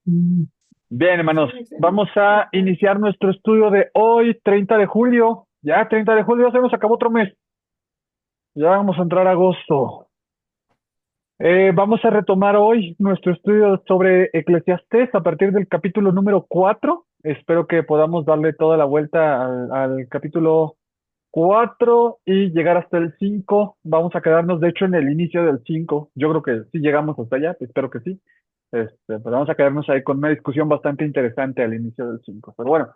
Mm. Bien, hermanos, vamos a iniciar nuestro estudio de hoy, 30 de julio. Ya, 30 de julio, ya se nos acabó otro mes. Ya vamos a entrar a agosto. Vamos a retomar hoy nuestro estudio sobre Eclesiastés a partir del capítulo número 4. Espero que podamos darle toda la vuelta al capítulo 4 y llegar hasta el 5. Vamos a quedarnos, de hecho, en el inicio del 5. Yo creo que sí llegamos hasta allá, espero que sí. Pero vamos a quedarnos ahí con una discusión bastante interesante al inicio del 5. Pero bueno,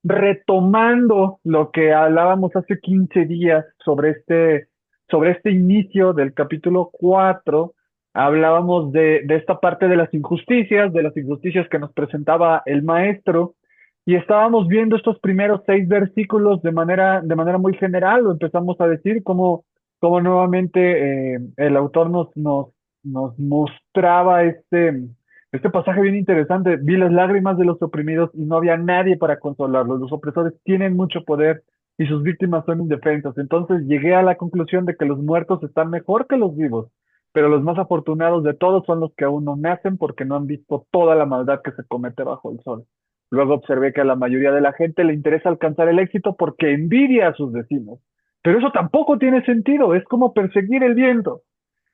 retomando lo que hablábamos hace 15 días sobre este inicio del capítulo 4, hablábamos de esta parte de las injusticias que nos presentaba el maestro, y estábamos viendo estos primeros 6 versículos de manera muy general. Lo empezamos a decir como nuevamente el autor nos mostraba este pasaje bien interesante. Vi las lágrimas de los oprimidos y no había nadie para consolarlos. Los opresores tienen mucho poder y sus víctimas son indefensas. Entonces llegué a la conclusión de que los muertos están mejor que los vivos, pero los más afortunados de todos son los que aún no nacen porque no han visto toda la maldad que se comete bajo el sol. Luego observé que a la mayoría de la gente le interesa alcanzar el éxito porque envidia a sus vecinos. Pero eso tampoco tiene sentido, es como perseguir el viento.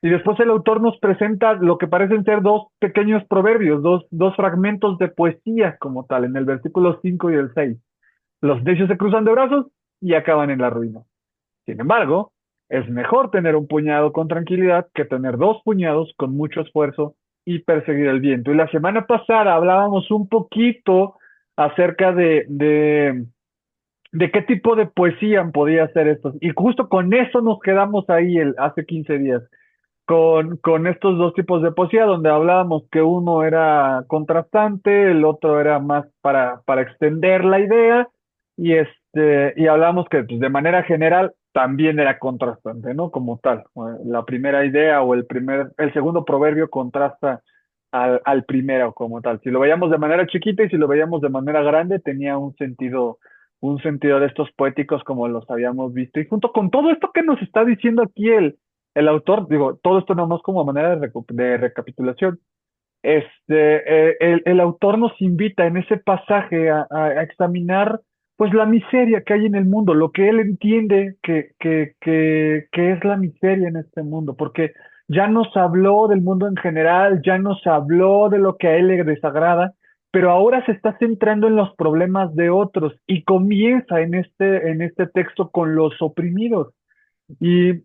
Y después el autor nos presenta lo que parecen ser dos pequeños proverbios, dos fragmentos de poesía como tal, en el versículo 5 y el 6. Los necios se cruzan de brazos y acaban en la ruina. Sin embargo, es mejor tener un puñado con tranquilidad que tener dos puñados con mucho esfuerzo y perseguir el viento. Y la semana pasada hablábamos un poquito acerca de qué tipo de poesía podía ser esto. Y justo con eso nos quedamos ahí hace 15 días con estos dos tipos de poesía, donde hablábamos que uno era contrastante, el otro era más para extender la idea, y hablábamos que pues, de manera general también era contrastante, ¿no? Como tal. La primera idea o el segundo proverbio contrasta al primero como tal. Si lo veíamos de manera chiquita y si lo veíamos de manera grande, tenía un sentido de estos poéticos como los habíamos visto. Y junto con todo esto que nos está diciendo aquí el autor, digo, todo esto nada más como manera de recapitulación. El autor nos invita en ese pasaje a examinar pues la miseria que hay en el mundo, lo que él entiende que es la miseria en este mundo, porque ya nos habló del mundo en general, ya nos habló de lo que a él le desagrada, pero ahora se está centrando en los problemas de otros y comienza en este texto con los oprimidos. Y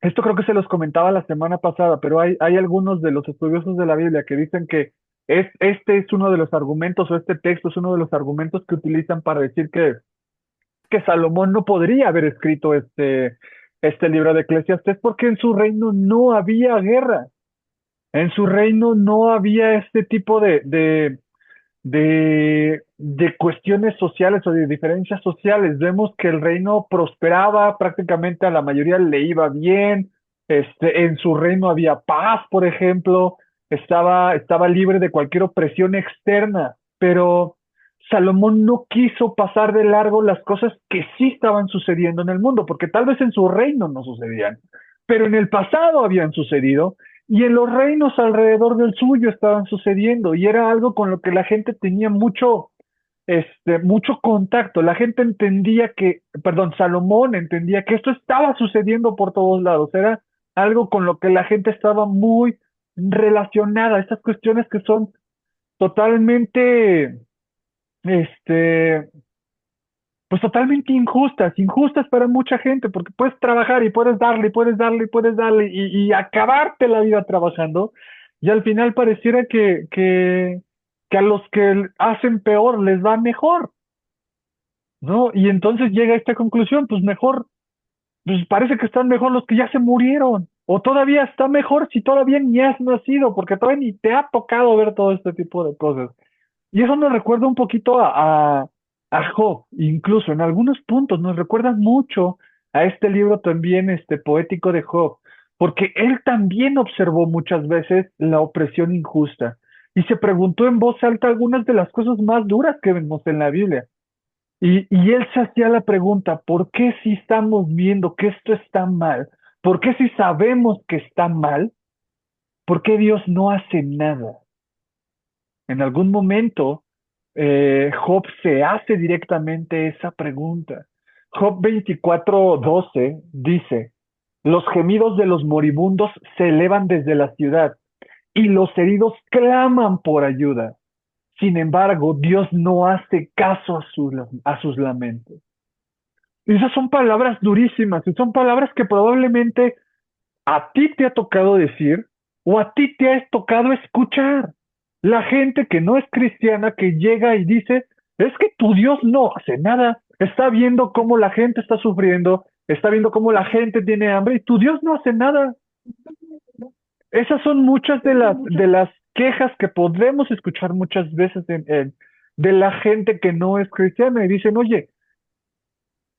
esto creo que se los comentaba la semana pasada, pero hay algunos de los estudiosos de la Biblia que dicen que este es uno de los argumentos, o este texto es uno de los argumentos que utilizan para decir que Salomón no podría haber escrito este libro de Eclesiastés porque en su reino no había guerra, en su reino no había este tipo de cuestiones sociales o de diferencias sociales. Vemos que el reino prosperaba, prácticamente a la mayoría le iba bien, en su reino había paz, por ejemplo, estaba libre de cualquier opresión externa, pero Salomón no quiso pasar de largo las cosas que sí estaban sucediendo en el mundo, porque tal vez en su reino no sucedían, pero en el pasado habían sucedido y en los reinos alrededor del suyo estaban sucediendo, y era algo con lo que la gente tenía mucho contacto. La gente entendía Salomón entendía que esto estaba sucediendo por todos lados. Era algo con lo que la gente estaba muy relacionada. Estas cuestiones que son totalmente, este, pues totalmente injustas para mucha gente, porque puedes trabajar y puedes darle, y puedes darle, y puedes darle, y acabarte la vida trabajando, y al final pareciera que a los que hacen peor les va mejor, ¿no? Y entonces llega a esta conclusión, pues mejor, pues parece que están mejor los que ya se murieron, o todavía está mejor si todavía ni has nacido, porque todavía ni te ha tocado ver todo este tipo de cosas. Y eso nos recuerda un poquito a Job, incluso en algunos puntos nos recuerda mucho a este libro también, poético de Job, porque él también observó muchas veces la opresión injusta y se preguntó en voz alta algunas de las cosas más duras que vemos en la Biblia. Y él se hacía la pregunta, ¿por qué si estamos viendo que esto está mal? ¿Por qué si sabemos que está mal? ¿Por qué Dios no hace nada? En algún momento, Job se hace directamente esa pregunta. Job 24:12 dice, los gemidos de los moribundos se elevan desde la ciudad y los heridos claman por ayuda. Sin embargo, Dios no hace caso a sus lamentos. Y esas son palabras durísimas, y son palabras que probablemente a ti te ha tocado decir o a ti te ha tocado escuchar. La gente que no es cristiana que llega y dice, es que tu Dios no hace nada, está viendo cómo la gente está sufriendo, está viendo cómo la gente tiene hambre y tu Dios no hace nada. Esas son muchas de las quejas que podemos escuchar muchas veces de la gente que no es cristiana y dicen, oye,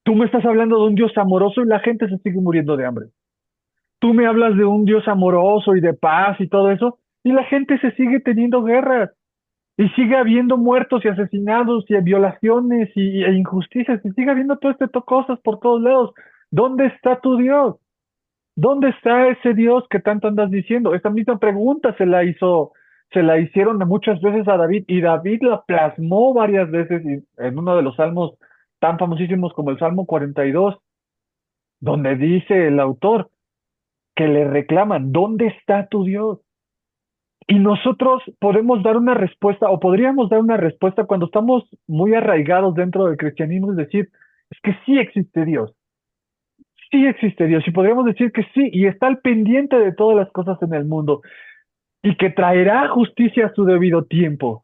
tú me estás hablando de un Dios amoroso y la gente se sigue muriendo de hambre. Tú me hablas de un Dios amoroso y de paz y todo eso, y la gente se sigue teniendo guerras, y sigue habiendo muertos y asesinados y violaciones e injusticias, y sigue habiendo todo este cosas por todos lados. ¿Dónde está tu Dios? ¿Dónde está ese Dios que tanto andas diciendo? Esa misma pregunta se la hicieron muchas veces a David, y David la plasmó varias veces en uno de los salmos tan famosísimos como el Salmo 42, donde dice el autor que le reclaman, ¿dónde está tu Dios? Y nosotros podemos dar una respuesta, o podríamos dar una respuesta cuando estamos muy arraigados dentro del cristianismo, es decir, es que sí existe Dios, y podríamos decir que sí, y está al pendiente de todas las cosas en el mundo, y que traerá justicia a su debido tiempo.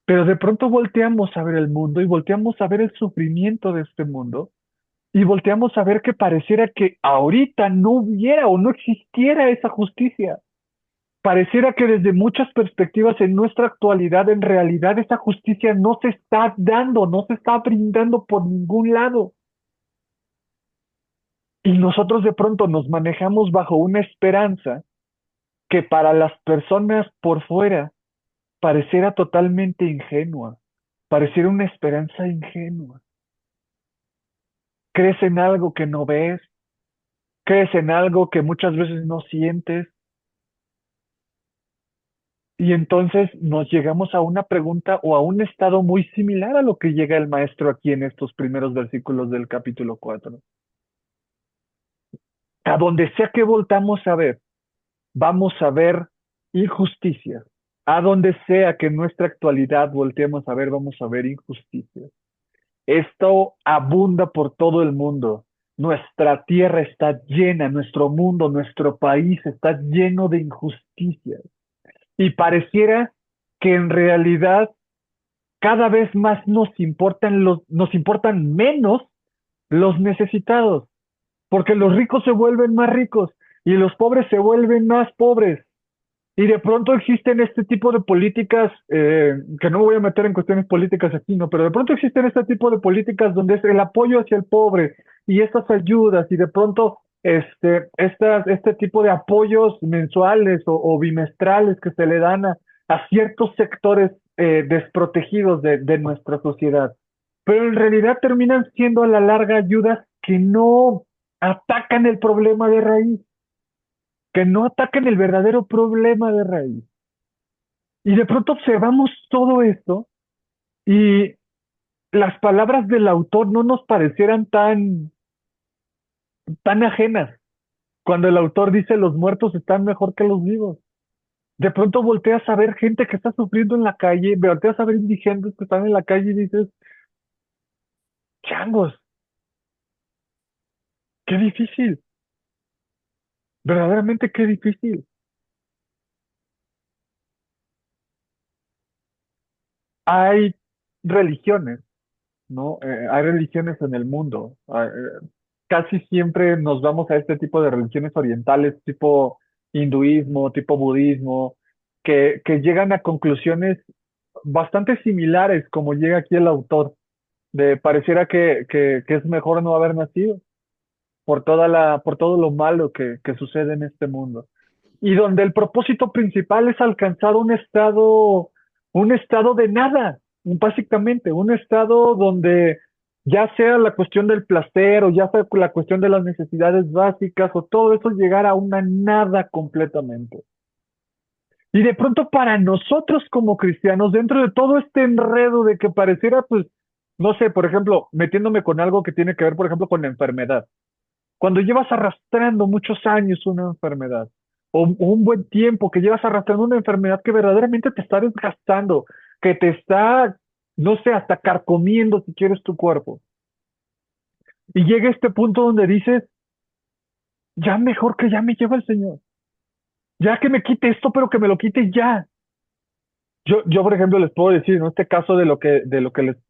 Pero de pronto volteamos a ver el mundo y volteamos a ver el sufrimiento de este mundo, y volteamos a ver que pareciera que ahorita no hubiera o no existiera esa justicia. Pareciera que desde muchas perspectivas en nuestra actualidad, en realidad, esa justicia no se está dando, no se está brindando por ningún lado. Y nosotros de pronto nos manejamos bajo una esperanza que para las personas por fuera pareciera totalmente ingenua, pareciera una esperanza ingenua. Crees en algo que no ves, crees en algo que muchas veces no sientes, y entonces nos llegamos a una pregunta o a un estado muy similar a lo que llega el maestro aquí en estos primeros versículos del capítulo 4. A donde sea que voltamos a ver, vamos a ver injusticia. A donde sea que en nuestra actualidad volteemos a ver, vamos a ver injusticia. Esto abunda por todo el mundo. Nuestra tierra está llena, nuestro mundo, nuestro país está lleno de injusticias. Y pareciera que en realidad cada vez más nos importan menos los necesitados, porque los ricos se vuelven más ricos y los pobres se vuelven más pobres. Y de pronto existen este tipo de políticas, que no me voy a meter en cuestiones políticas aquí, no, pero de pronto existen este tipo de políticas donde es el apoyo hacia el pobre y estas ayudas, y de pronto este tipo de apoyos mensuales o bimestrales que se le dan a ciertos sectores desprotegidos de nuestra sociedad. Pero en realidad terminan siendo a la larga ayudas que no atacan el problema de raíz, que no atacan el verdadero problema de raíz. Y de pronto observamos todo esto, y las palabras del autor no nos parecieran tan ajenas. Cuando el autor dice los muertos están mejor que los vivos. De pronto volteas a ver gente que está sufriendo en la calle, volteas a ver indigentes que están en la calle y dices, changos, qué difícil, verdaderamente qué difícil. Hay religiones, ¿no? Hay religiones en el mundo. Casi siempre nos vamos a este tipo de religiones orientales, tipo hinduismo, tipo budismo, que llegan a conclusiones bastante similares como llega aquí el autor, de pareciera que es mejor no haber nacido por todo lo malo que sucede en este mundo. Y donde el propósito principal es alcanzar un estado de nada, básicamente, un estado donde ya sea la cuestión del placer o ya sea la cuestión de las necesidades básicas o todo eso llegar a una nada completamente. Y de pronto para nosotros como cristianos, dentro de todo este enredo de que pareciera, pues, no sé, por ejemplo, metiéndome con algo que tiene que ver, por ejemplo, con la enfermedad. Cuando llevas arrastrando muchos años una enfermedad, o un buen tiempo que llevas arrastrando una enfermedad que verdaderamente te está desgastando, que te está, no sé, hasta carcomiendo si quieres tu cuerpo. Y llega este punto donde dices, ya mejor que ya me lleva el Señor. Ya que me quite esto, pero que me lo quite ya. Yo, por ejemplo, les puedo decir, en este caso de lo que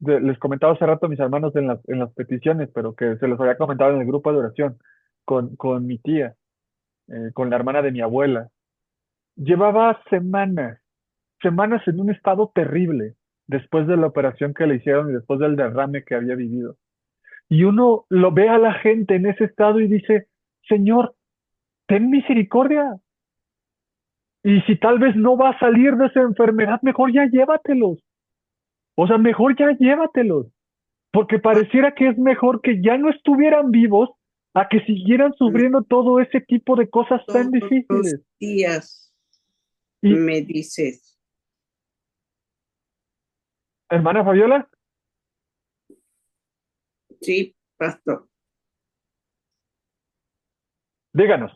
les comentaba hace rato a mis hermanos en las peticiones, pero que se los había comentado en el grupo de oración, con mi tía, con la hermana de mi abuela. Llevaba semanas en un estado terrible después de la operación que le hicieron y después del derrame que había vivido. Y uno lo ve a la gente en ese estado y dice, Señor, ten misericordia. Y si tal vez no va a salir de esa enfermedad, mejor ya llévatelos. O sea, mejor ya llévatelos. Porque pareciera que es mejor que ya no estuvieran vivos a que siguieran sufriendo todo ese tipo de cosas tan Todos los difíciles. días Y, me dices, hermana Fabiola, sí, pastor. díganos,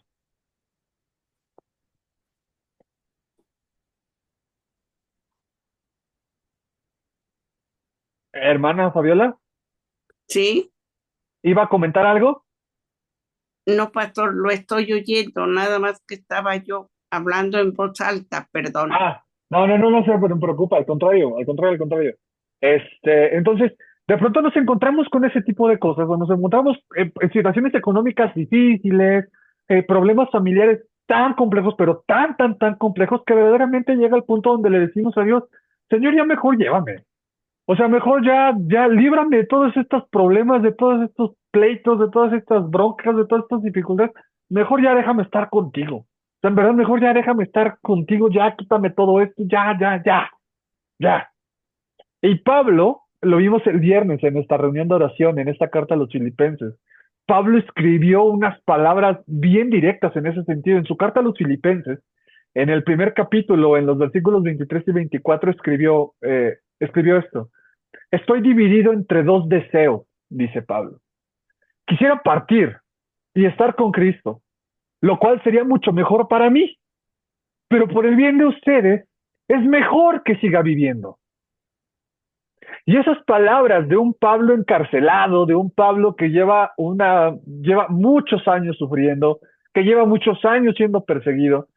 hermana Fabiola, Sí, ¿iba a comentar algo? no, pastor, lo estoy oyendo, nada más que estaba yo hablando en voz alta, perdón. No se preocupa, al contrario, al contrario, al contrario. Entonces, de pronto nos encontramos con ese tipo de cosas, o nos encontramos en situaciones económicas difíciles, problemas familiares tan complejos, pero tan complejos que verdaderamente llega al punto donde le decimos a Dios, Señor, ya mejor llévame. O sea, mejor ya líbrame de todos estos problemas, de todos estos pleitos, de todas estas broncas, de todas estas dificultades. Mejor ya déjame estar contigo. O sea, en verdad, mejor ya déjame estar contigo, ya quítame todo esto, ya. Y Pablo, lo vimos el viernes en esta reunión de oración, en esta carta a los filipenses. Pablo escribió unas palabras bien directas en ese sentido. En su carta a los filipenses, en el primer capítulo, en los versículos 23 y 24, escribió esto. Estoy dividido entre dos deseos, dice Pablo. Quisiera partir y estar con Cristo, lo cual sería mucho mejor para mí, pero por el bien de ustedes, es mejor que siga viviendo. Y esas palabras de un Pablo encarcelado, de un Pablo que lleva muchos años sufriendo, que lleva muchos años siendo perseguido,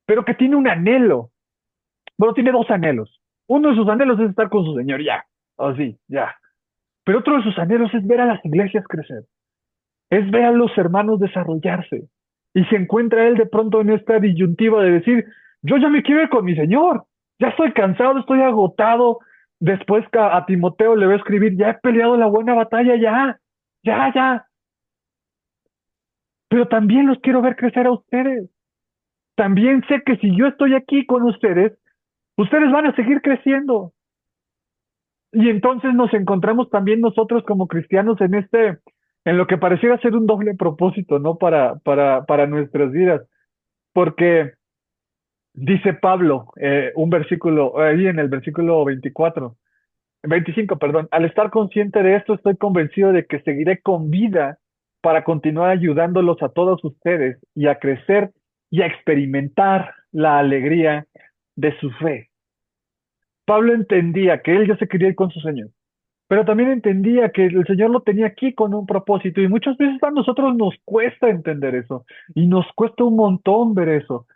pero que tiene un anhelo. Bueno, tiene dos anhelos. Uno de sus anhelos es estar con su Señor, ya. Así, ya. Pero otro de sus anhelos es ver a las iglesias crecer. Es ver a los hermanos desarrollarse. Y se encuentra él de pronto en esta disyuntiva de decir, yo ya me quiero ir con mi Señor, ya estoy cansado, estoy agotado. Después a Timoteo le va a escribir, ya he peleado la buena batalla, ya. Pero también los quiero ver crecer a ustedes. También sé que si yo estoy aquí con ustedes, ustedes van a seguir creciendo. Y entonces nos encontramos también nosotros como cristianos en lo que pareciera ser un doble propósito, ¿no? Para nuestras vidas. Porque dice Pablo, un versículo, ahí en el versículo 25, perdón, al estar consciente de esto, estoy convencido de que seguiré con vida para continuar ayudándolos a todos ustedes y a crecer y a experimentar la alegría de su fe. Pablo entendía que él ya se quería ir con su Señor, pero también entendía que el Señor lo tenía aquí con un propósito y muchas veces a nosotros nos cuesta entender eso y nos cuesta un montón ver eso.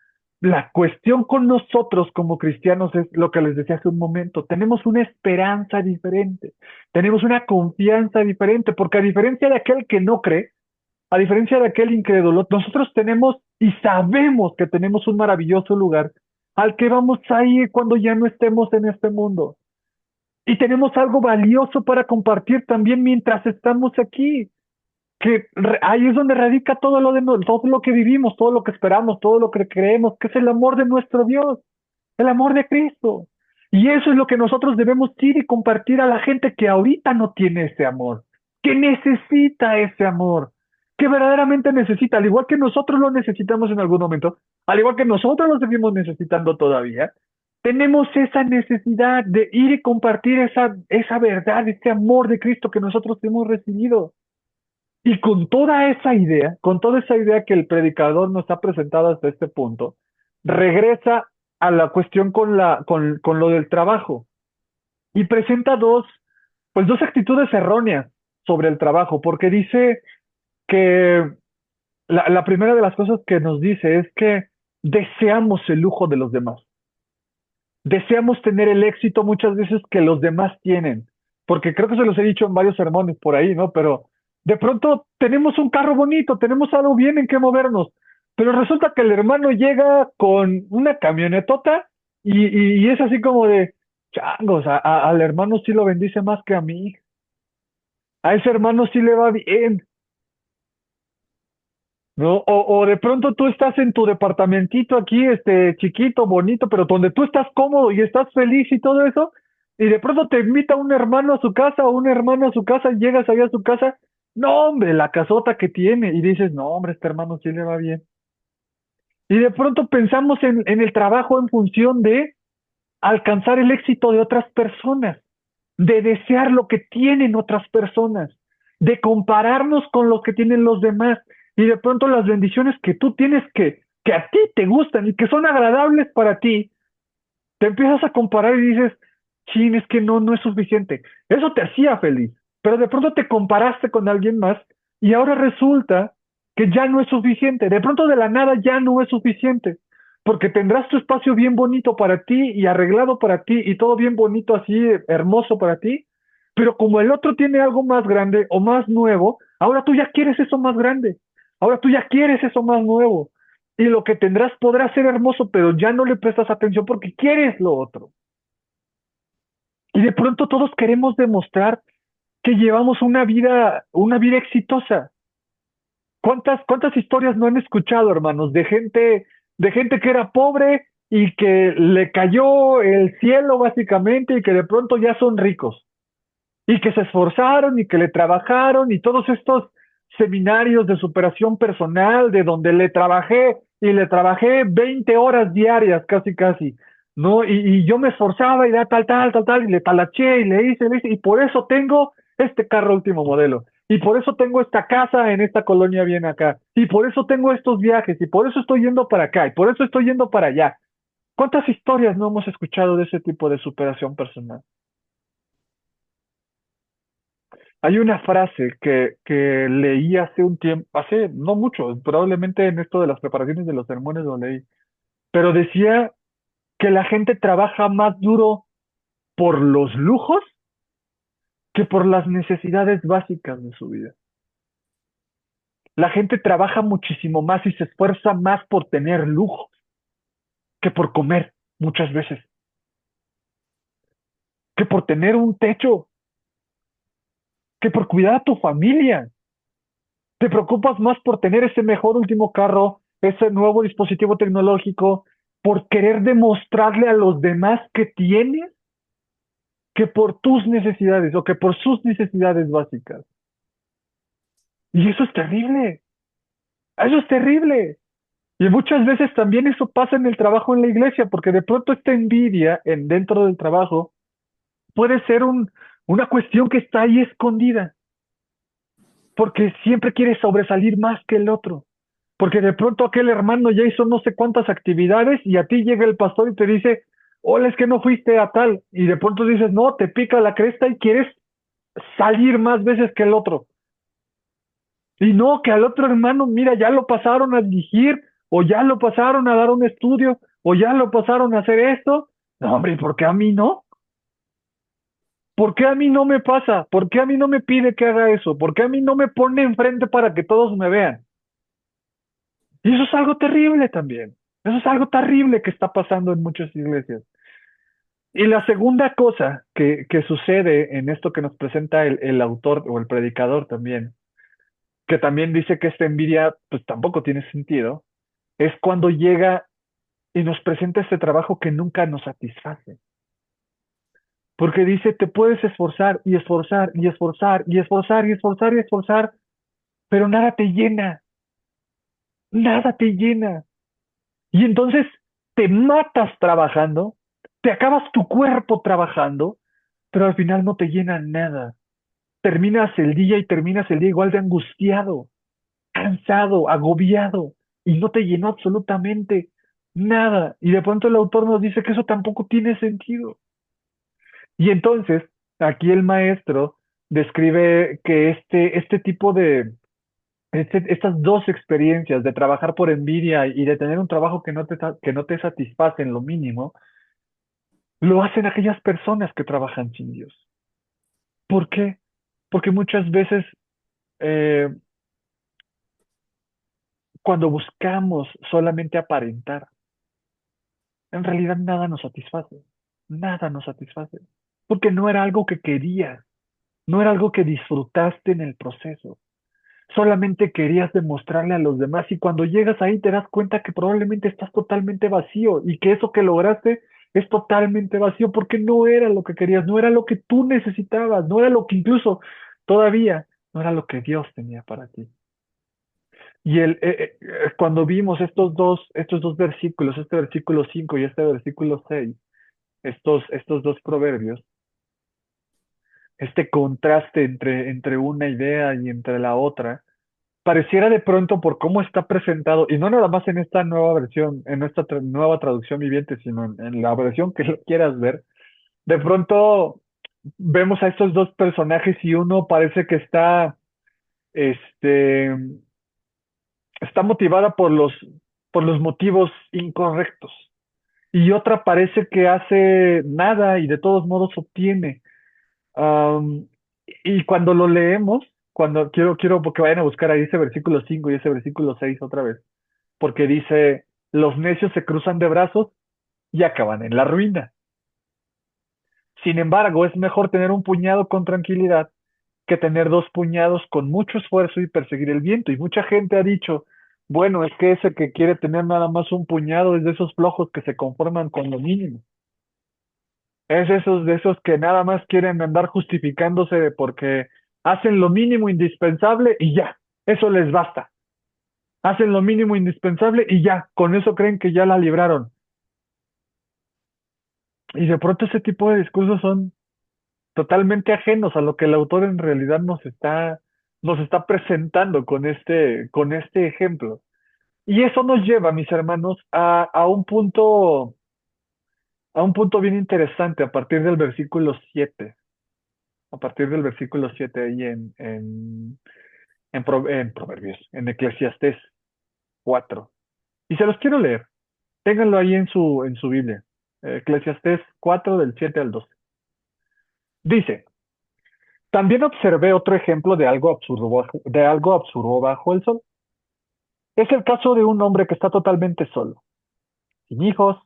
La cuestión con nosotros como cristianos es lo que les decía hace un momento, tenemos una esperanza diferente, tenemos una confianza diferente, porque a diferencia de aquel que no cree, a diferencia de aquel incrédulo, nosotros tenemos y sabemos que tenemos un maravilloso lugar al que vamos a ir cuando ya no estemos en este mundo. Y tenemos algo valioso para compartir también mientras estamos aquí, que ahí es donde radica todo lo que vivimos, todo lo que esperamos, todo lo que creemos, que es el amor de nuestro Dios, el amor de Cristo. Y eso es lo que nosotros debemos ir y compartir a la gente que ahorita no tiene ese amor, que necesita ese amor. que verdaderamente necesita, al igual que nosotros lo necesitamos en algún momento, al igual que nosotros lo seguimos necesitando todavía, tenemos esa necesidad de ir y compartir esa verdad, ese amor de Cristo que nosotros hemos recibido. Y con toda esa idea que el predicador nos ha presentado hasta este punto, regresa a la cuestión con lo del trabajo y presenta dos actitudes erróneas sobre el trabajo, porque dice que la primera de las cosas que nos dice es que deseamos el lujo de los demás. Deseamos tener el éxito muchas veces que los demás tienen, porque creo que se los he dicho en varios sermones por ahí, ¿no? Pero de pronto tenemos un carro bonito, tenemos algo bien en que movernos, pero resulta que el hermano llega con una camionetota y es así como de, changos, al hermano sí lo bendice más que a mí, a ese hermano sí le va bien, ¿no? O de pronto tú estás en tu departamentito aquí, chiquito, bonito, pero donde tú estás cómodo y estás feliz y todo eso, y de pronto te invita un hermano a su casa o un hermano a su casa, y llegas allá a su casa, no, hombre, la casota que tiene, y dices, no, hombre, este hermano sí le va bien. Y de pronto pensamos en el trabajo en función de alcanzar el éxito de otras personas, de desear lo que tienen otras personas, de compararnos con lo que tienen los demás y de pronto las bendiciones que tú tienes que a ti te gustan y que son agradables para ti, te empiezas a comparar y dices, chin, es que no es suficiente. Eso te hacía feliz, pero de pronto te comparaste con alguien más y ahora resulta que ya no es suficiente. De pronto de la nada ya no es suficiente, porque tendrás tu espacio bien bonito para ti y arreglado para ti y todo bien bonito así, hermoso para ti, pero como el otro tiene algo más grande o más nuevo, ahora tú ya quieres eso más grande, ahora tú ya quieres eso más nuevo. Y lo que tendrás podrá ser hermoso, pero ya no le prestas atención porque quieres lo otro. Y de pronto todos queremos demostrar que llevamos una vida exitosa. ¿Cuántas historias no han escuchado, hermanos, de gente que era pobre y que le cayó el cielo básicamente y que de pronto ya son ricos? Y que se esforzaron y que le trabajaron y todos estos seminarios de superación personal de donde le trabajé 20 horas diarias casi casi, ¿no? Y yo me esforzaba y da tal, y le talaché y le hice, y por eso tengo este carro último modelo. Y por eso tengo esta casa en esta colonia bien acá. Y por eso tengo estos viajes. Y por eso estoy yendo para acá. Y por eso estoy yendo para allá. ¿Cuántas historias no hemos escuchado de ese tipo de superación personal? Hay una frase que leí hace un tiempo, hace no mucho, probablemente en esto de las preparaciones de los sermones lo leí, pero decía que la gente trabaja más duro por los lujos que por las necesidades básicas de su vida. La gente trabaja muchísimo más y se esfuerza más por tener lujos que por comer muchas veces, que por tener un techo, que por cuidar a tu familia. Te preocupas más por tener ese mejor último carro, ese nuevo dispositivo tecnológico, por querer demostrarle a los demás que tienes, que por tus necesidades o que por sus necesidades básicas. Y eso es terrible, eso es terrible. Y muchas veces también eso pasa en el trabajo en la iglesia, porque de pronto esta envidia dentro del trabajo puede ser una cuestión que está ahí escondida, porque siempre quieres sobresalir más que el otro. Porque de pronto aquel hermano ya hizo no sé cuántas actividades y a ti llega el pastor y te dice, hola, es que no fuiste a tal. Y de pronto dices, no, te pica la cresta y quieres salir más veces que el otro. Y no, que al otro hermano, mira, ya lo pasaron a dirigir, o ya lo pasaron a dar un estudio, o ya lo pasaron a hacer esto. No, hombre, ¿por qué a mí no? ¿Por qué a mí no me pasa? ¿Por qué a mí no me pide que haga eso? ¿Por qué a mí no me pone enfrente para que todos me vean? Y eso es algo terrible también. Eso es algo terrible que está pasando en muchas iglesias. Y la segunda cosa que sucede en esto que nos presenta el autor o el predicador también, que también dice que esta envidia pues tampoco tiene sentido, es cuando llega y nos presenta este trabajo que nunca nos satisface. Porque dice, te puedes esforzar y esforzar y esforzar y esforzar y esforzar y esforzar, pero nada te llena, nada te llena. Y entonces te matas trabajando, te acabas tu cuerpo trabajando, pero al final no te llena nada. Terminas el día igual de angustiado, cansado, agobiado, y no te llenó absolutamente nada. Y de pronto el autor nos dice que eso tampoco tiene sentido. Y entonces, aquí el maestro describe que este tipo de, estas dos experiencias de trabajar por envidia y de tener un trabajo que no te satisface en lo mínimo, lo hacen aquellas personas que trabajan sin Dios. ¿Por qué? Porque muchas veces eh, cuando buscamos solamente aparentar, en realidad nada nos satisface, porque no era algo que querías, no era algo que disfrutaste en el proceso. Solamente querías demostrarle a los demás y cuando llegas ahí te das cuenta que probablemente estás totalmente vacío y que eso que lograste es totalmente vacío porque no era lo que querías, no era lo que tú necesitabas, no era lo que incluso todavía no era lo que Dios tenía para ti. Y cuando vimos estos dos versículos, este versículo 5 y este versículo 6, estos dos proverbios, este contraste entre una idea y entre la otra, pareciera de pronto por cómo está presentado, y no nada más en esta nueva versión, en esta nueva traducción viviente, sino en la versión que lo quieras ver, de pronto vemos a estos dos personajes y uno parece que este, está motivada por los motivos incorrectos, y otra parece que hace nada y de todos modos obtiene. Am, y cuando lo leemos, quiero que vayan a buscar ahí ese versículo 5 y ese versículo 6 otra vez porque dice, los necios se cruzan de brazos y acaban en la ruina. Sin embargo, es mejor tener un puñado con tranquilidad que tener dos puñados con mucho esfuerzo y perseguir el viento. Y mucha gente ha dicho, bueno, es que ese que quiere tener nada más un puñado es de esos flojos que se conforman con lo mínimo. Es de esos que nada más quieren andar justificándose porque hacen lo mínimo indispensable y ya, eso les basta. Hacen lo mínimo indispensable y ya, con eso creen que ya la libraron. Y de pronto ese tipo de discursos son totalmente ajenos a lo que el autor en realidad nos está presentando con este ejemplo. Y eso nos lleva, mis hermanos, a un punto bien interesante a partir del versículo 7 a partir del versículo 7 ahí en Proverbios, en Eclesiastés 4. Y se los quiero leer. Ténganlo ahí en su Biblia. Eclesiastés 4 del 7 al 12. Dice, también observé otro ejemplo de algo absurdo bajo el sol. Es el caso de un hombre que está totalmente solo, sin hijos,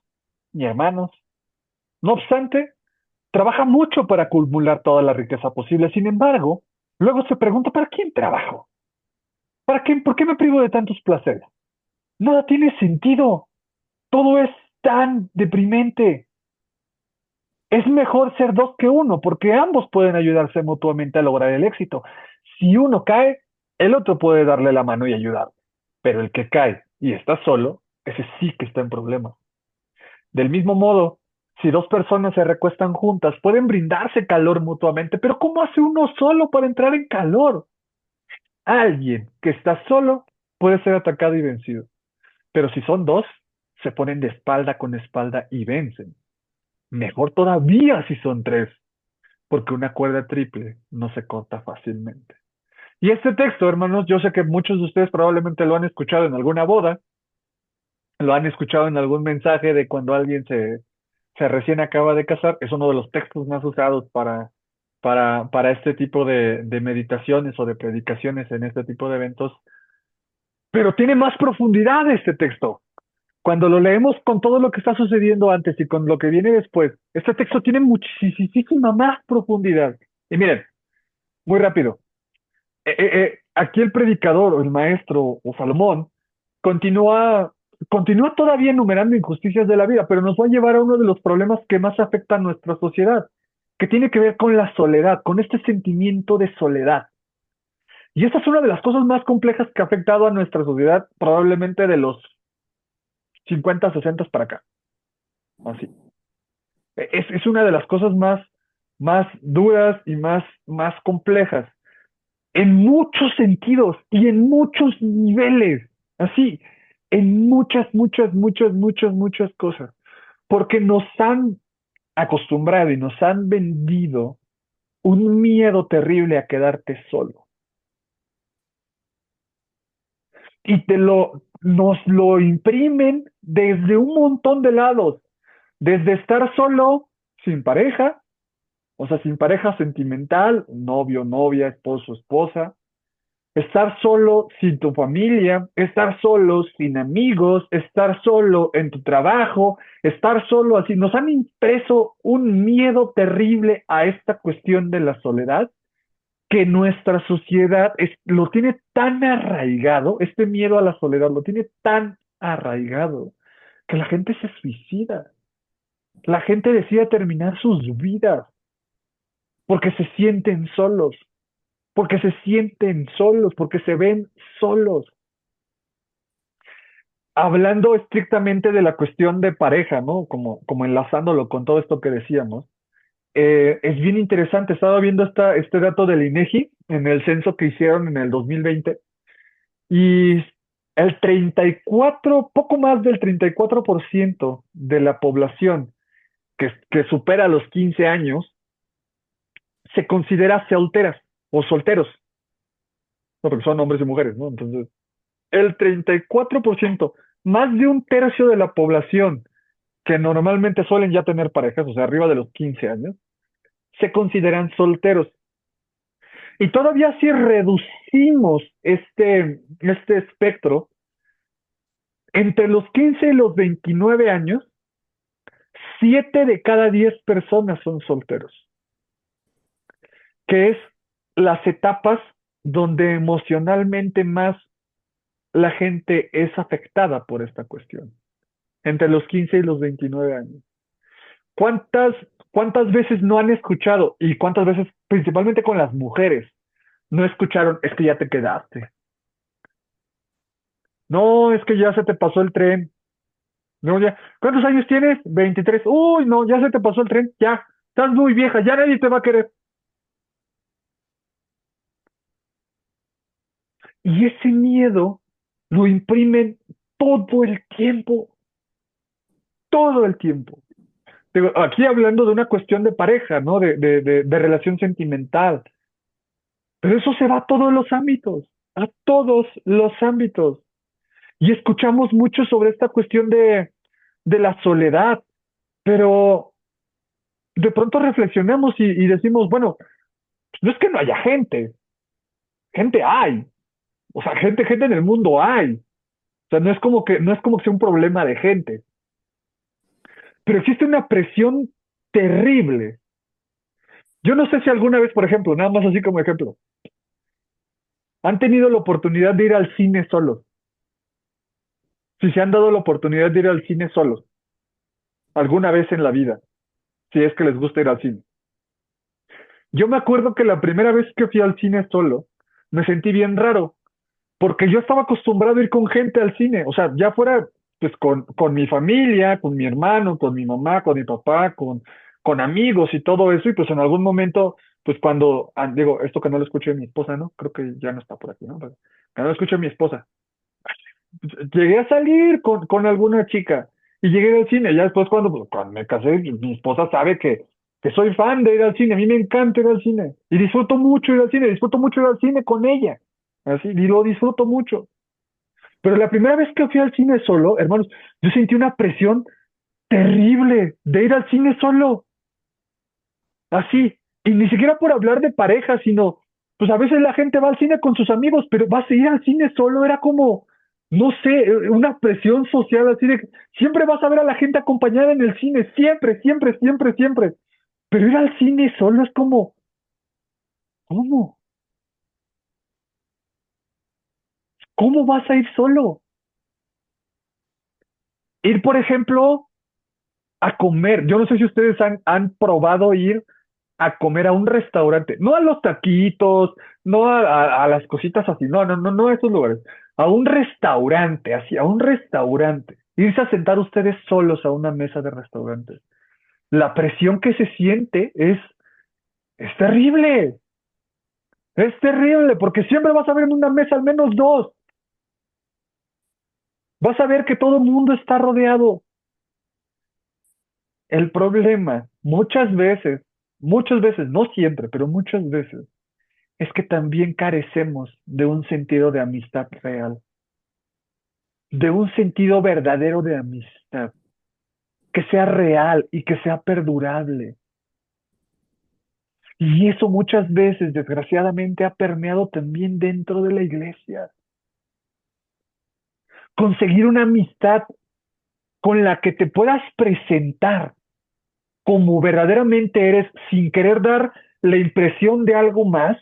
ni hermanos. No obstante, trabaja mucho para acumular toda la riqueza posible. Sin embargo, luego se pregunta, ¿para quién trabajo? ¿Para qué? ¿Por qué me privo de tantos placeres? Nada tiene sentido. Todo es tan deprimente. Es mejor ser dos que uno, porque ambos pueden ayudarse mutuamente a lograr el éxito. Si uno cae, el otro puede darle la mano y ayudarle. Pero el que cae y está solo, ese sí que está en problemas. Del mismo modo, si dos personas se recuestan juntas, pueden brindarse calor mutuamente, pero ¿cómo hace uno solo para entrar en calor? Alguien que está solo puede ser atacado y vencido, pero si son dos, se ponen de espalda con espalda y vencen. Mejor todavía si son tres, porque una cuerda triple no se corta fácilmente. Y este texto, hermanos, yo sé que muchos de ustedes probablemente lo han escuchado en alguna boda, lo han escuchado en algún mensaje de cuando alguien se recién acaba de casar, es uno de los textos más usados para este tipo de meditaciones o de predicaciones en este tipo de eventos, pero tiene más profundidad este texto. Cuando lo leemos con todo lo que está sucediendo antes y con lo que viene después, este texto tiene muchísima más profundidad. Y miren, muy rápido, aquí el predicador o el maestro o Salomón continúa, continúa todavía enumerando injusticias de la vida, pero nos va a llevar a uno de los problemas que más afecta a nuestra sociedad, que tiene que ver con la soledad, con este sentimiento de soledad. Y esta es una de las cosas más complejas que ha afectado a nuestra sociedad, probablemente de los 50, 60 para acá. Así. Es una de las cosas más duras y más complejas, en muchos sentidos y en muchos niveles. Así, en muchas cosas. Porque nos han acostumbrado y nos han vendido un miedo terrible a quedarte solo. Y nos lo imprimen desde un montón de lados. Desde estar solo, sin pareja, o sea, sin pareja sentimental, novio, novia, esposo, esposa. Estar solo sin tu familia, estar solo sin amigos, estar solo en tu trabajo, estar solo así. Nos han impreso un miedo terrible a esta cuestión de la soledad que nuestra sociedad lo tiene tan arraigado, este miedo a la soledad lo tiene tan arraigado que la gente se suicida. La gente decide terminar sus vidas porque se sienten solos, porque se ven solos. Hablando estrictamente de la cuestión de pareja, ¿no? Como enlazándolo con todo esto que decíamos, es bien interesante. Estaba viendo este dato del INEGI en el censo que hicieron en el 2020 y el 34, poco más del 34% de la población que supera los 15 años se considera solteras o solteros, no, porque son hombres y mujeres, ¿no? Entonces, el 34%, más de un tercio de la población que normalmente suelen ya tener parejas, o sea, arriba de los 15 años, se consideran solteros. Y todavía si reducimos este espectro, entre los 15 y los 29 años, 7 de cada 10 personas son solteros, que es las etapas donde emocionalmente más la gente es afectada por esta cuestión, entre los 15 y los 29 años. ¿Cuántas, cuántas veces no han escuchado y cuántas veces, principalmente con las mujeres, no escucharon, es que ya te quedaste? No, es que ya se te pasó el tren. No, ya. ¿Cuántos años tienes? 23. Uy, no, ya se te pasó el tren. Ya. Estás muy vieja, ya nadie te va a querer. Y ese miedo lo imprimen todo el tiempo, todo el tiempo. Digo, aquí hablando de una cuestión de pareja, ¿no? De relación sentimental. Pero eso se va a todos los ámbitos, a todos los ámbitos. Y escuchamos mucho sobre esta cuestión de la soledad, pero de pronto reflexionamos y decimos, bueno, no es que no haya gente, gente hay, o sea, gente en el mundo hay. O sea, no es como que sea un problema de gente, pero existe una presión terrible. Yo no sé si alguna vez, por ejemplo, nada más así como ejemplo, han tenido la oportunidad de ir al cine solos, si se han dado la oportunidad de ir al cine solos, alguna vez en la vida, si es que les gusta ir al cine. Yo me acuerdo que la primera vez que fui al cine solo, me sentí bien raro, porque yo estaba acostumbrado a ir con gente al cine, o sea, ya fuera pues con mi familia, con mi hermano, con mi mamá, con mi papá, con amigos y todo eso, y pues en algún momento, pues cuando, digo, esto que no lo escuché mi esposa, ¿no? Creo que ya no está por aquí, ¿no? Pero que no lo escuché mi esposa. Llegué a salir con alguna chica y llegué al cine, ya después cuando me casé, mi esposa sabe que soy fan de ir al cine, a mí me encanta ir al cine, y disfruto mucho ir al cine, disfruto mucho ir al cine con ella, así, y lo disfruto mucho. Pero la primera vez que fui al cine solo, hermanos, yo sentí una presión terrible de ir al cine solo, así, y ni siquiera por hablar de pareja, sino, pues a veces la gente va al cine con sus amigos, pero vas a ir al cine solo, era como, no sé, una presión social, así de, siempre vas a ver a la gente acompañada en el cine, siempre, siempre, siempre, siempre, pero ir al cine solo es como, ¿cómo? ¿Cómo vas a ir solo? Ir, por ejemplo, a comer, yo no sé si ustedes han probado ir a comer a un restaurante, no a los taquitos, no a las cositas así, no, no, no, no a esos lugares, a un restaurante, así, a un restaurante, irse a sentar ustedes solos a una mesa de restaurante. La presión que se siente es terrible, porque siempre vas a ver en una mesa al menos dos, vas a ver que todo el mundo está rodeado. El problema, muchas veces, no siempre, pero muchas veces, es que también carecemos de un sentido de amistad real, de un sentido verdadero de amistad, que sea real y que sea perdurable. Y eso muchas veces, desgraciadamente, ha permeado también dentro de la iglesia. Conseguir una amistad con la que te puedas presentar como verdaderamente eres sin querer dar la impresión de algo más,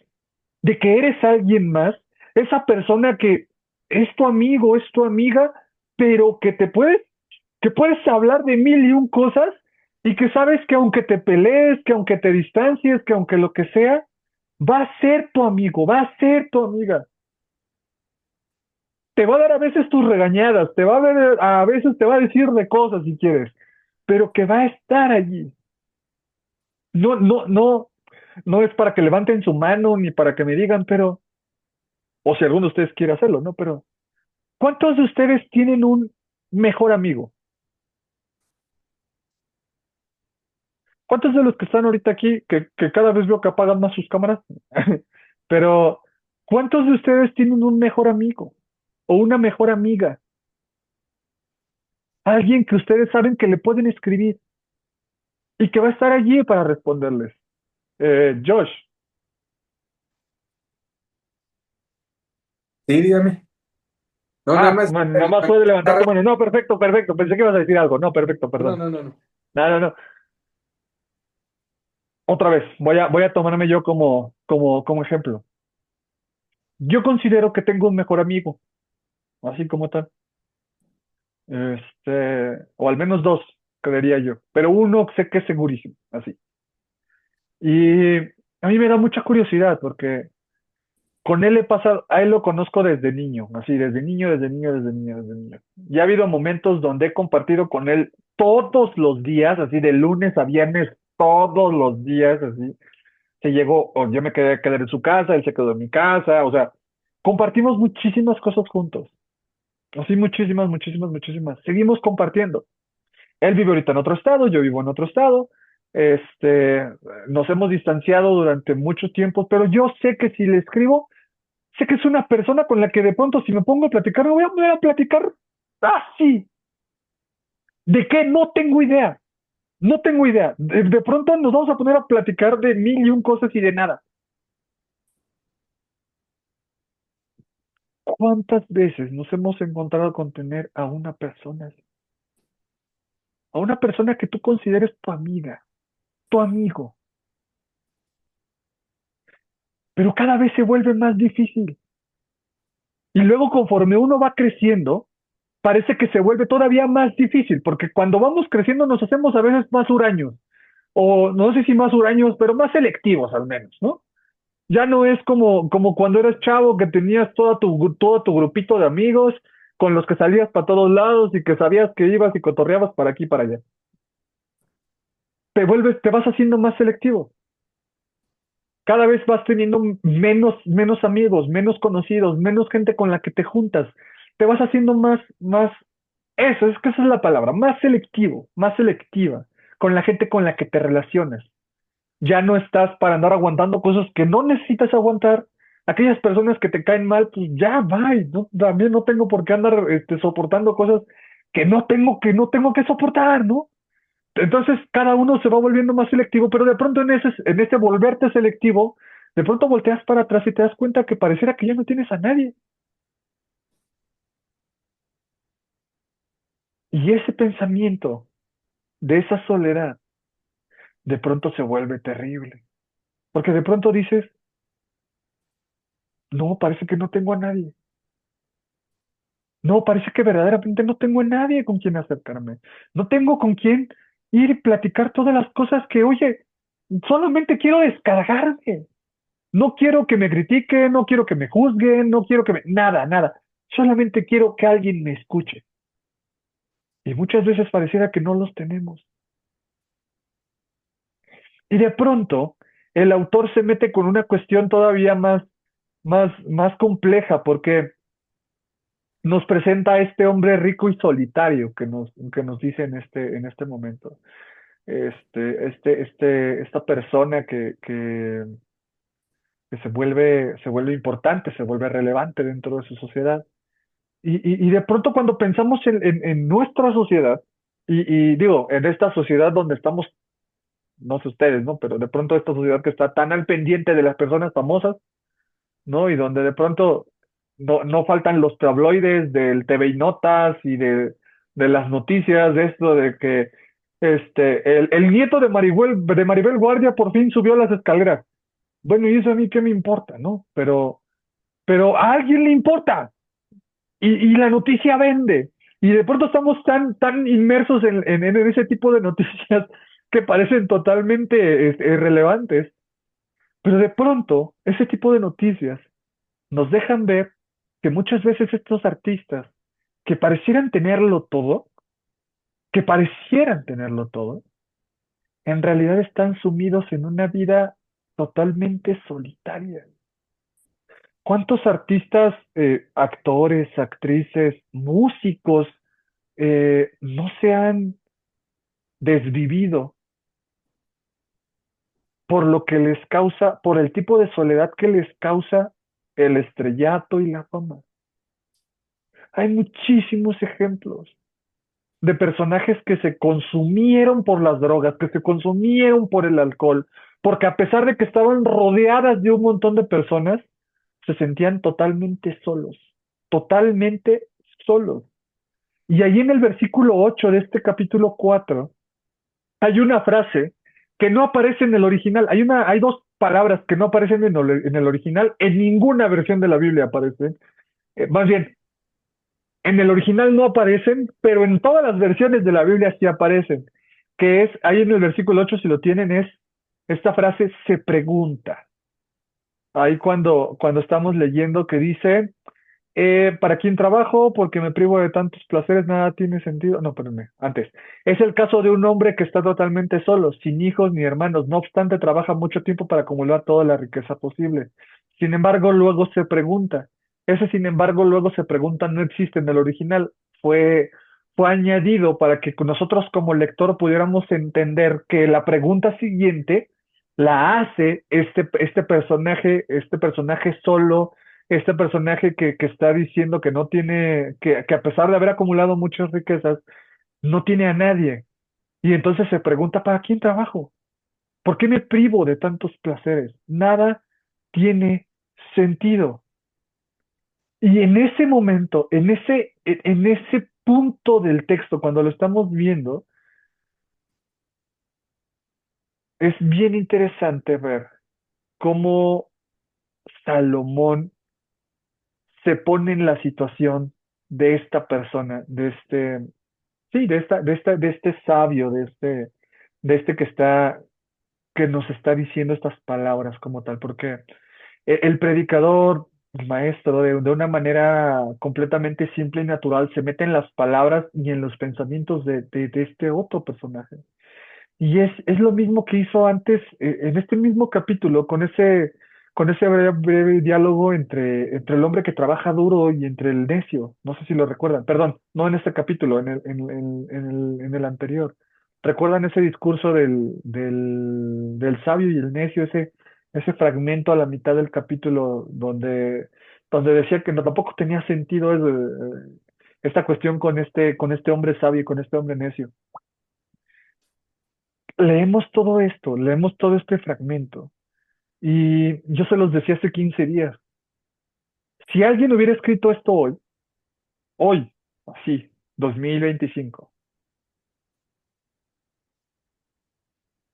de que eres alguien más, esa persona que es tu amigo, es tu amiga, pero que puedes hablar de mil y un cosas y que sabes que aunque te pelees, que aunque te distancies, que aunque lo que sea, va a ser tu amigo, va a ser tu amiga. Te va a dar a veces tus regañadas, te va a ver, a veces te va a decir de cosas si quieres, pero que va a estar allí. No, no, no, no es para que levanten su mano ni para que me digan, pero, o si alguno de ustedes quiere hacerlo, ¿no? Pero, ¿cuántos de ustedes tienen un mejor amigo? ¿Cuántos de los que están ahorita aquí, que cada vez veo que apagan más sus cámaras? Pero, ¿cuántos de ustedes tienen un mejor amigo o una mejor amiga? Alguien que ustedes saben que le pueden escribir y que va a estar allí para responderles. Josh, Sí, dígame. No, nada ah, más. man, nada más puede levantar tu mano. No, perfecto, perfecto. Pensé que ibas a decir algo. No, perfecto, No, perdón. no, no, no. No, no, no. Otra vez, voy a tomarme yo como ejemplo. Yo considero que tengo un mejor amigo, así como tal. O al menos dos, creería yo. Pero uno sé que es segurísimo, así. Y a mí me da mucha curiosidad porque con él he pasado, a él lo conozco desde niño, así, desde niño, desde niño, desde niño, desde niño. Y ha habido momentos donde he compartido con él todos los días, así, de lunes a viernes, todos los días, así. Se llegó, o yo me quedé a quedar en su casa, él se quedó en mi casa, o sea, compartimos muchísimas cosas juntos. Así, muchísimas, muchísimas, muchísimas. Seguimos compartiendo. Él vive ahorita en otro estado, yo vivo en otro estado. Este, nos hemos distanciado durante muchos tiempos, pero yo sé que si le escribo, sé que es una persona con la que de pronto si me pongo a platicar, me voy a poner a platicar así. ¿De qué? No tengo idea. No tengo idea. De pronto nos vamos a poner a platicar de mil y un cosas y de nada. ¿Cuántas veces nos hemos encontrado con tener a una persona así? A una persona que tú consideres tu amiga, tu amigo, pero cada vez se vuelve más difícil. Y luego conforme uno va creciendo, parece que se vuelve todavía más difícil, porque cuando vamos creciendo nos hacemos a veces más huraños, o no sé si más huraños, pero más selectivos al menos, ¿no? Ya no es como cuando eras chavo que tenías todo tu grupito de amigos con los que salías para todos lados y que sabías que ibas y cotorreabas para aquí y para allá. Te vas haciendo más selectivo. Cada vez vas teniendo menos amigos, menos conocidos, menos gente con la que te juntas. Te vas haciendo eso, es que esa es la palabra, más selectivo, más selectiva con la gente con la que te relacionas. Ya no estás para andar aguantando cosas que no necesitas aguantar. Aquellas personas que te caen mal, pues ya, bye. No, también no tengo por qué andar soportando cosas que no tengo que soportar, ¿no? Entonces cada uno se va volviendo más selectivo, pero de pronto en ese volverte selectivo, de pronto volteas para atrás y te das cuenta que pareciera que ya no tienes a nadie. Y ese pensamiento de esa soledad, de pronto se vuelve terrible. Porque de pronto dices, no, parece que no tengo a nadie. No, parece que verdaderamente no tengo a nadie con quien acercarme. No tengo con quien ir y platicar todas las cosas que, oye, Solamente quiero descargarme. No quiero que me critiquen, no quiero que me juzguen, no quiero que me... Nada, nada. Solamente quiero que alguien me escuche. Y muchas veces pareciera que no los tenemos. Y de pronto, el autor se mete con una cuestión todavía más compleja, porque nos presenta a este hombre rico y solitario que nos dice en este momento. Esta persona que se vuelve importante, se vuelve relevante dentro de su sociedad. Y de pronto cuando pensamos en nuestra sociedad, y digo, en esta sociedad donde estamos, no sé ustedes, ¿no? Pero de pronto esta sociedad que está tan al pendiente de las personas famosas, ¿no? Y donde de pronto no faltan los tabloides del TV y Notas y de las noticias, de esto de que el nieto de Maribel Guardia por fin subió las escaleras. Bueno, y eso a mí qué me importa, ¿no? Pero a alguien le importa y la noticia vende. Y de pronto estamos tan inmersos en ese tipo de noticias que parecen totalmente irrelevantes. Pero de pronto, ese tipo de noticias nos dejan ver que muchas veces estos artistas que parecieran tenerlo todo, en realidad están sumidos en una vida totalmente solitaria. ¿Cuántos artistas, actores, actrices, músicos, no se han desvivido por lo que les causa, por el tipo de soledad que les causa el estrellato y la fama? Hay muchísimos ejemplos de personajes que se consumieron por las drogas, que se consumieron por el alcohol, porque a pesar de que estaban rodeadas de un montón de personas, se sentían totalmente solos. Y ahí en el versículo 8 de este capítulo 4 hay una frase que no aparece en el original. Hay dos palabras que no aparecen en el original, en ninguna versión de la Biblia aparecen. Más bien, en el original no aparecen, pero en todas las versiones de la Biblia sí aparecen. Que es, ahí en el versículo 8 si lo tienen, es esta frase se pregunta. Ahí cuando estamos leyendo que dice, ¿para quién trabajo? Porque me privo de tantos placeres, nada tiene sentido. No, espérame, antes. Es el caso de un hombre que está totalmente solo, sin hijos ni hermanos. No obstante, trabaja mucho tiempo para acumular toda la riqueza posible. Sin embargo, luego se pregunta. Ese sin embargo, luego se pregunta no existe en el original. Fue añadido para que nosotros como lector pudiéramos entender que la pregunta siguiente la hace este personaje solo, este personaje que está diciendo que no tiene, que a pesar de haber acumulado muchas riquezas, no tiene a nadie. Y entonces se pregunta, ¿para quién trabajo? ¿Por qué me privo de tantos placeres? Nada tiene sentido. Y en ese momento, en ese punto del texto, cuando lo estamos viendo, es bien interesante ver cómo Salomón se pone en la situación de esta persona, sí, de este sabio, de este que nos está diciendo estas palabras como tal, porque el predicador, el maestro, de una manera completamente simple y natural, se mete en las palabras y en los pensamientos de este otro personaje. Y es lo mismo que hizo antes, en este mismo capítulo, con ese breve diálogo entre el hombre que trabaja duro y entre el necio. No sé si lo recuerdan. Perdón, no en este capítulo, en el anterior. ¿Recuerdan ese discurso del sabio y el necio, ese fragmento a la mitad del capítulo donde decía que no, tampoco tenía sentido esta cuestión con este hombre sabio y con este hombre necio? Leemos todo este fragmento y yo se los decía hace 15 días. Si alguien hubiera escrito esto hoy, así, 2025,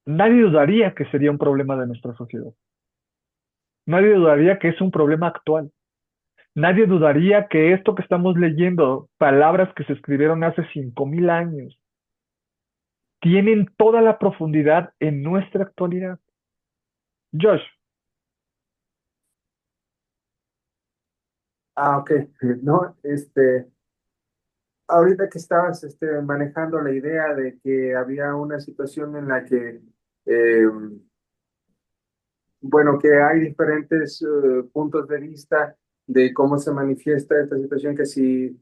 nadie dudaría que sería un problema de nuestra sociedad. Nadie dudaría que es un problema actual. Nadie dudaría que esto que estamos leyendo, palabras que se escribieron hace 5,000 años, tienen toda la profundidad en nuestra actualidad. Josh, Ok. No, ahorita que estabas manejando la idea de que había una situación en la que, eh, bueno, que hay diferentes puntos de vista de cómo se manifiesta esta situación, que si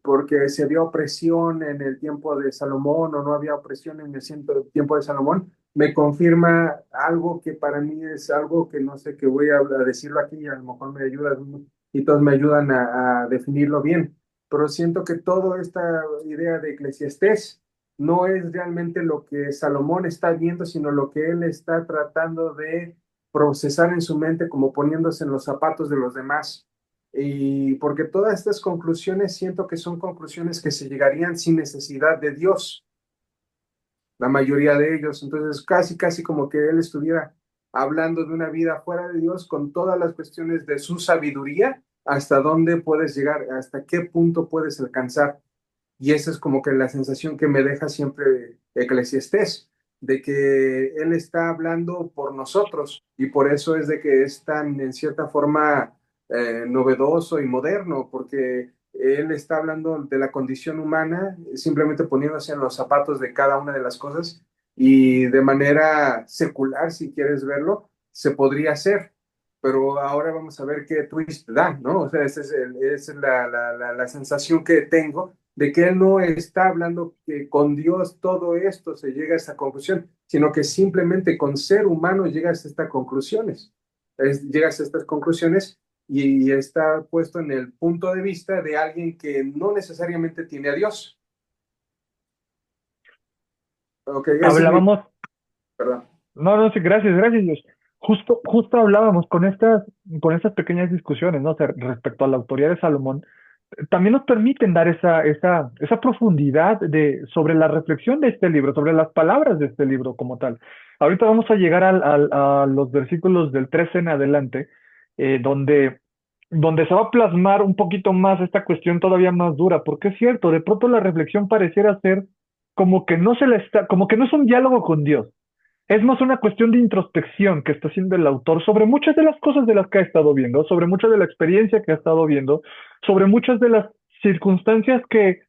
porque se había opresión en el tiempo de Salomón o no había opresión en el tiempo de Salomón, me confirma algo que para mí es algo que no sé, que voy a decirlo aquí y a lo mejor me ayudas y todos me ayudan a definirlo bien, pero siento que toda esta idea de Eclesiastés no es realmente lo que Salomón está viendo, sino lo que él está tratando de procesar en su mente como poniéndose en los zapatos de los demás. Y porque todas estas conclusiones siento que son conclusiones que se llegarían sin necesidad de Dios, la mayoría de ellos. Entonces, casi, casi como que él estuviera hablando de una vida fuera de Dios con todas las cuestiones de su sabiduría, hasta dónde puedes llegar, hasta qué punto puedes alcanzar. Y esa es como que la sensación que me deja siempre Eclesiastés, de que él está hablando por nosotros y por eso es de que es tan, en cierta forma, novedoso y moderno, porque él está hablando de la condición humana, simplemente poniéndose en los zapatos de cada una de las cosas y de manera secular, si quieres verlo, se podría hacer. Pero ahora vamos a ver qué twist da, ¿no? O sea, esa es la sensación que tengo de que él no está hablando que con Dios todo esto se llega a esta conclusión, sino que simplemente con ser humano llegas a estas conclusiones. Llegas a estas conclusiones y está puesto en el punto de vista de alguien que no necesariamente tiene a Dios. Ok, ese es mi... hablábamos, Perdón. no, no, sí, gracias, gracias, Josh. Justo hablábamos con estas pequeñas discusiones, ¿no? O sea, respecto a la autoría de Salomón, también nos permiten dar esa profundidad sobre la reflexión de este libro, sobre las palabras de este libro como tal. Ahorita vamos a llegar a los versículos del 13 en adelante, donde se va a plasmar un poquito más esta cuestión todavía más dura, porque es cierto, de pronto la reflexión pareciera ser como que no se le está, como que no es un diálogo con Dios. Es más una cuestión de introspección que está haciendo el autor sobre muchas de las cosas de las que ha estado viendo, sobre mucha de la experiencia que ha estado viendo, sobre muchas de las circunstancias que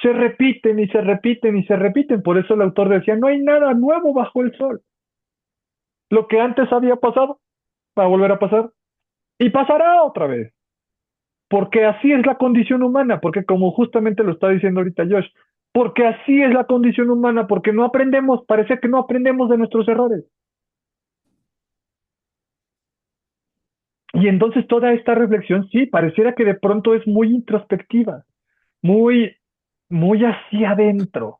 se repiten y se repiten y se repiten. Por eso el autor decía, no hay nada nuevo bajo el sol. Lo que antes había pasado va a volver a pasar y pasará otra vez. Porque así es la condición humana, porque como justamente lo está diciendo ahorita Josh, porque así es la condición humana, porque no aprendemos, parece que no aprendemos de nuestros errores. Y entonces toda esta reflexión, sí, pareciera que de pronto es muy introspectiva, muy, muy hacia adentro.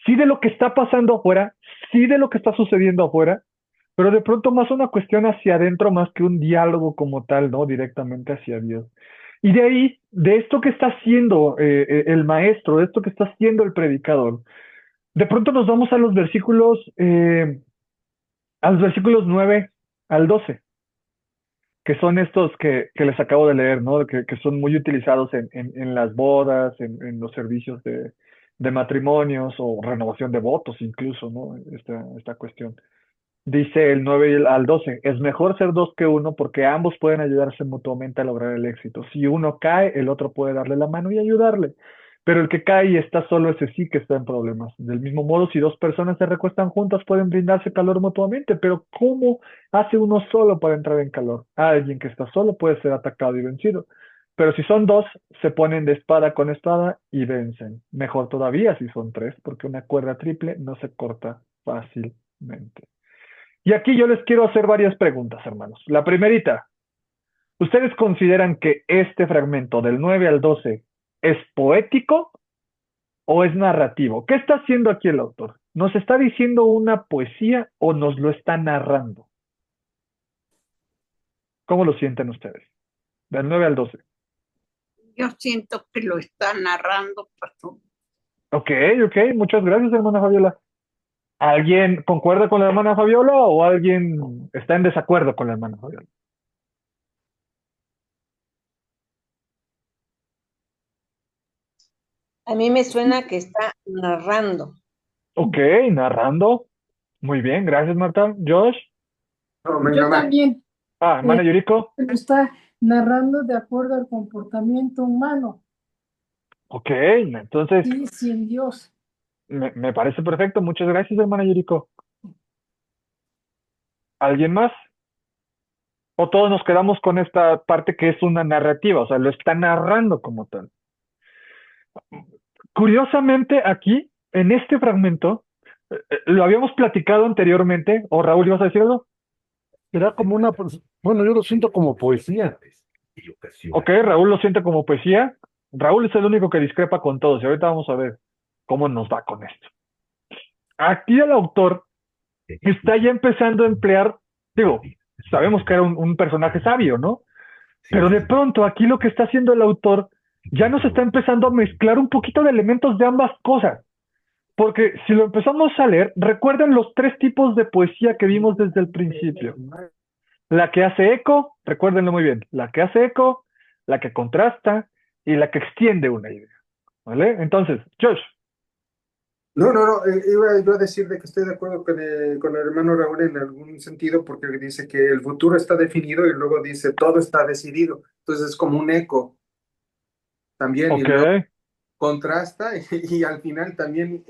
Sí de lo que está pasando afuera, sí de lo que está sucediendo afuera, pero de pronto más una cuestión hacia adentro más que un diálogo como tal, ¿no? Directamente hacia Dios. Y de ahí, de esto que está haciendo el maestro, de esto que está haciendo el predicador, de pronto nos vamos a los versículos 9 al 12 que son estos que les acabo de leer, ¿no? Que son muy utilizados en las bodas, en los servicios de matrimonios o renovación de votos incluso, ¿no? Esta cuestión. Dice el 9 al 12, es mejor ser dos que uno porque ambos pueden ayudarse mutuamente a lograr el éxito. Si uno cae, el otro puede darle la mano y ayudarle. Pero el que cae y está solo, ese sí que está en problemas. Del mismo modo, si dos personas se recuestan juntas, pueden brindarse calor mutuamente. Pero ¿cómo hace uno solo para entrar en calor? Alguien que está solo puede ser atacado y vencido. Pero si son dos, se ponen de espada con espada y vencen. Mejor todavía si son tres, porque una cuerda triple no se corta fácilmente. Y aquí yo les quiero hacer varias preguntas, hermanos. La primerita, ¿ustedes consideran que este fragmento del 9 al 12 es poético o es narrativo? ¿Qué está haciendo aquí el autor? ¿Nos está diciendo una poesía o nos lo está narrando? ¿Cómo lo sienten ustedes? Del 9 al 12. Yo siento que lo está narrando, pastor. Ok, ok, muchas gracias, hermana Fabiola. ¿Alguien concuerda con la hermana Fabiola o alguien está en desacuerdo con la hermana Fabiola? A mí me suena que está narrando. Ok, narrando. Muy bien, gracias, Marta. Josh. No, mi Yo mamá. también. Ah, hermana Yuriko. Lo está narrando de acuerdo al comportamiento humano. Ok, entonces Sí, sin Dios. me parece perfecto. Muchas gracias, hermana Yuriko. ¿Alguien más? ¿O todos nos quedamos con esta parte que es una narrativa? O sea, lo está narrando como tal. Curiosamente, aquí, en este fragmento, lo habíamos platicado anteriormente, o Raúl, ¿ibas a decir algo? Era como una, bueno, yo lo siento como poesía. Ok, Raúl lo siente como poesía. Raúl es el único que discrepa con todos y ahorita vamos a ver cómo nos va con esto. Aquí el autor está ya empezando a emplear, digo, sabemos que era un personaje sabio, ¿no? Pero de pronto aquí lo que está haciendo el autor ya nos está empezando a mezclar un poquito de elementos de ambas cosas. Porque si lo empezamos a leer, recuerden los tres tipos de poesía que vimos desde el principio. La que hace eco, recuérdenlo muy bien, la que hace eco, la que contrasta y la que extiende una idea. ¿Vale? Entonces, Josh, No, iba yo a decir de que estoy de acuerdo con el hermano Raúl en algún sentido, porque dice que el futuro está definido y luego dice todo está decidido. Entonces es como un eco también, y ok, luego contrasta y al final también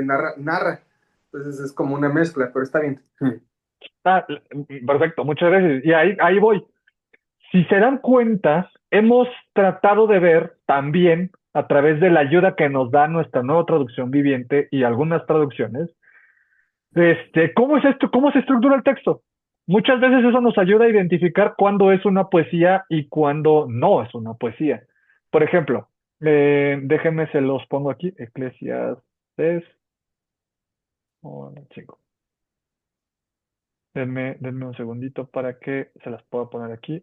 narra. Entonces es como una mezcla, pero está bien. ah, perfecto, muchas gracias. Y ahí voy. Si se dan cuenta, hemos tratado de ver también a través de la ayuda que nos da nuestra nueva traducción viviente y algunas traducciones, ¿cómo es esto? ¿Cómo se estructura el texto? Muchas veces eso nos ayuda a identificar cuándo es una poesía y cuándo no es una poesía. Por ejemplo, déjenme se los pongo aquí, Eclesiastes 5. Denme un segundito para que se las pueda poner aquí.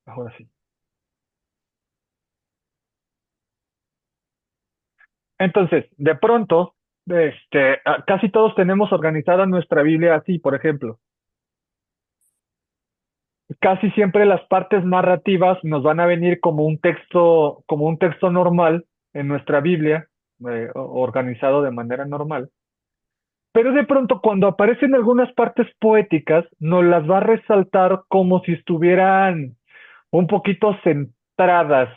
Ahora sí. Entonces, de pronto, casi todos tenemos organizada nuestra Biblia así, por ejemplo. Casi siempre las partes narrativas nos van a venir como un texto normal en nuestra Biblia, organizado de manera normal. Pero de pronto, cuando aparecen algunas partes poéticas, nos las va a resaltar como si estuvieran un poquito centradas.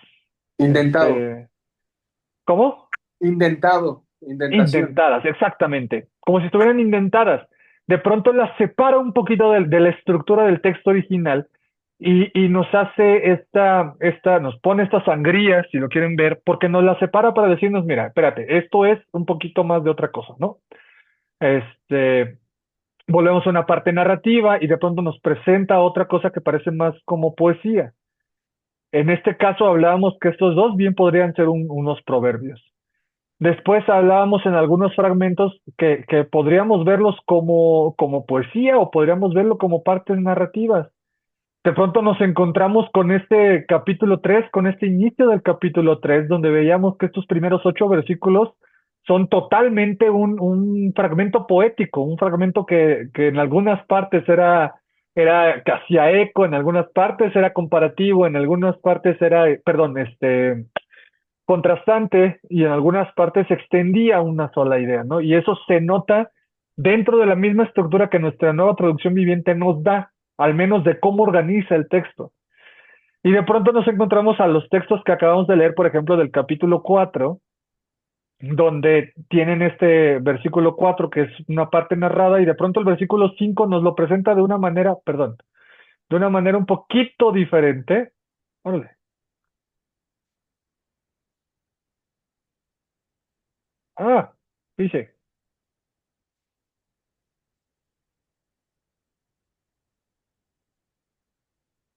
Indentado, Este, ¿Cómo? indentación. Indentadas, exactamente. Como si estuvieran indentadas. De pronto las separa un poquito de la estructura del texto original y nos hace nos pone esta sangría, si lo quieren ver, porque nos la separa para decirnos, mira, espérate, esto es un poquito más de otra cosa, ¿no? Este, volvemos a una parte narrativa y de pronto nos presenta otra cosa que parece más como poesía. En este caso hablábamos que estos dos bien podrían ser unos proverbios. Después hablábamos en algunos fragmentos que podríamos verlos como poesía o podríamos verlo como partes narrativas. De pronto nos encontramos con este capítulo 3, con este inicio del capítulo 3, donde veíamos que estos primeros 8 versículos son totalmente un fragmento poético, un fragmento que en algunas partes era que hacía eco, en algunas partes era comparativo, en algunas partes era, perdón, contrastante y en algunas partes se extendía una sola idea, ¿no? Y eso se nota dentro de la misma estructura que nuestra nueva traducción viviente nos da, al menos de cómo organiza el texto. Y de pronto nos encontramos a los textos que acabamos de leer, por ejemplo, del capítulo 4, donde tienen este versículo 4 que es una parte narrada, y de pronto el versículo 5 nos lo presenta de una manera, perdón, de una manera un poquito diferente. Órale. Ah, dice,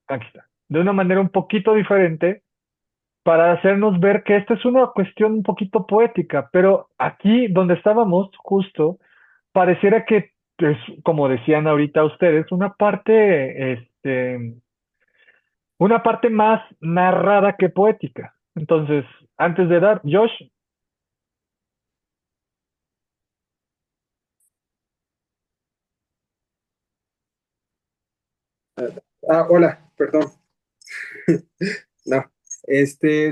aquí está. De una manera un poquito diferente para hacernos ver que esta es una cuestión un poquito poética, pero aquí donde estábamos justo, pareciera que es, como decían ahorita ustedes, una parte más narrada que poética. Entonces, antes de dar, Josh, Hola, perdón. No,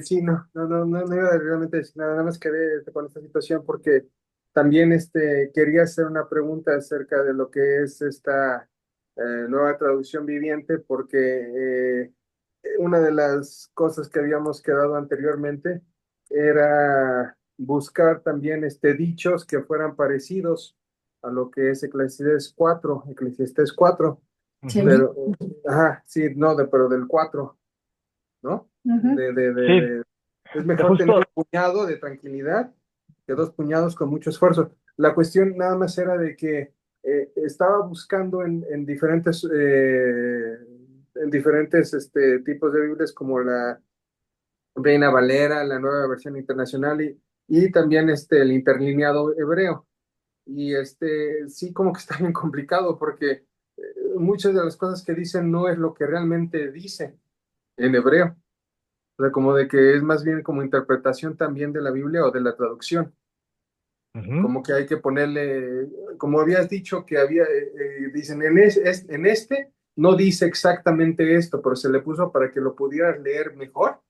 sí, no iba realmente a decir nada más quedé con esta situación porque también quería hacer una pregunta acerca de lo que es esta nueva traducción viviente, porque una de las cosas que habíamos quedado anteriormente era buscar también dichos que fueran parecidos a lo que es Eclesiastés 4, Sí. Ujú. pero, ajá, sí, no, pero del 4, ¿no? Ujú. Sí, Es de mejor tener justo, un puñado de tranquilidad que dos puñados con mucho esfuerzo. La cuestión nada más era de que estaba buscando en diferentes tipos de Biblias como la Reina Valera, la nueva versión internacional y también el interlineado hebreo. Y sí, como que está bien complicado porque muchas de las cosas que dicen no es lo que realmente dice en hebreo. O sea, como de que es más bien como interpretación también de la Biblia o de la traducción. ujú, Como que hay que ponerle, como habías dicho que dicen, en no dice exactamente esto, pero se le puso para que lo pudieras leer mejor.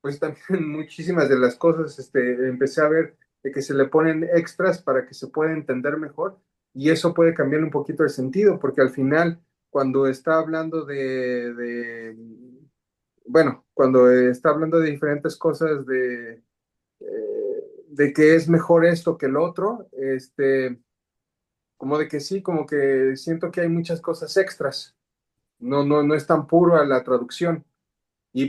Pues también muchísimas de las cosas empecé a ver de que se le ponen extras para que se pueda entender mejor y eso puede cambiar un poquito el sentido, porque al final, cuando está hablando bueno, cuando está hablando de diferentes cosas de que es mejor esto que el otro, como de que sí, como que siento que hay muchas cosas extras. No es tan puro a la traducción.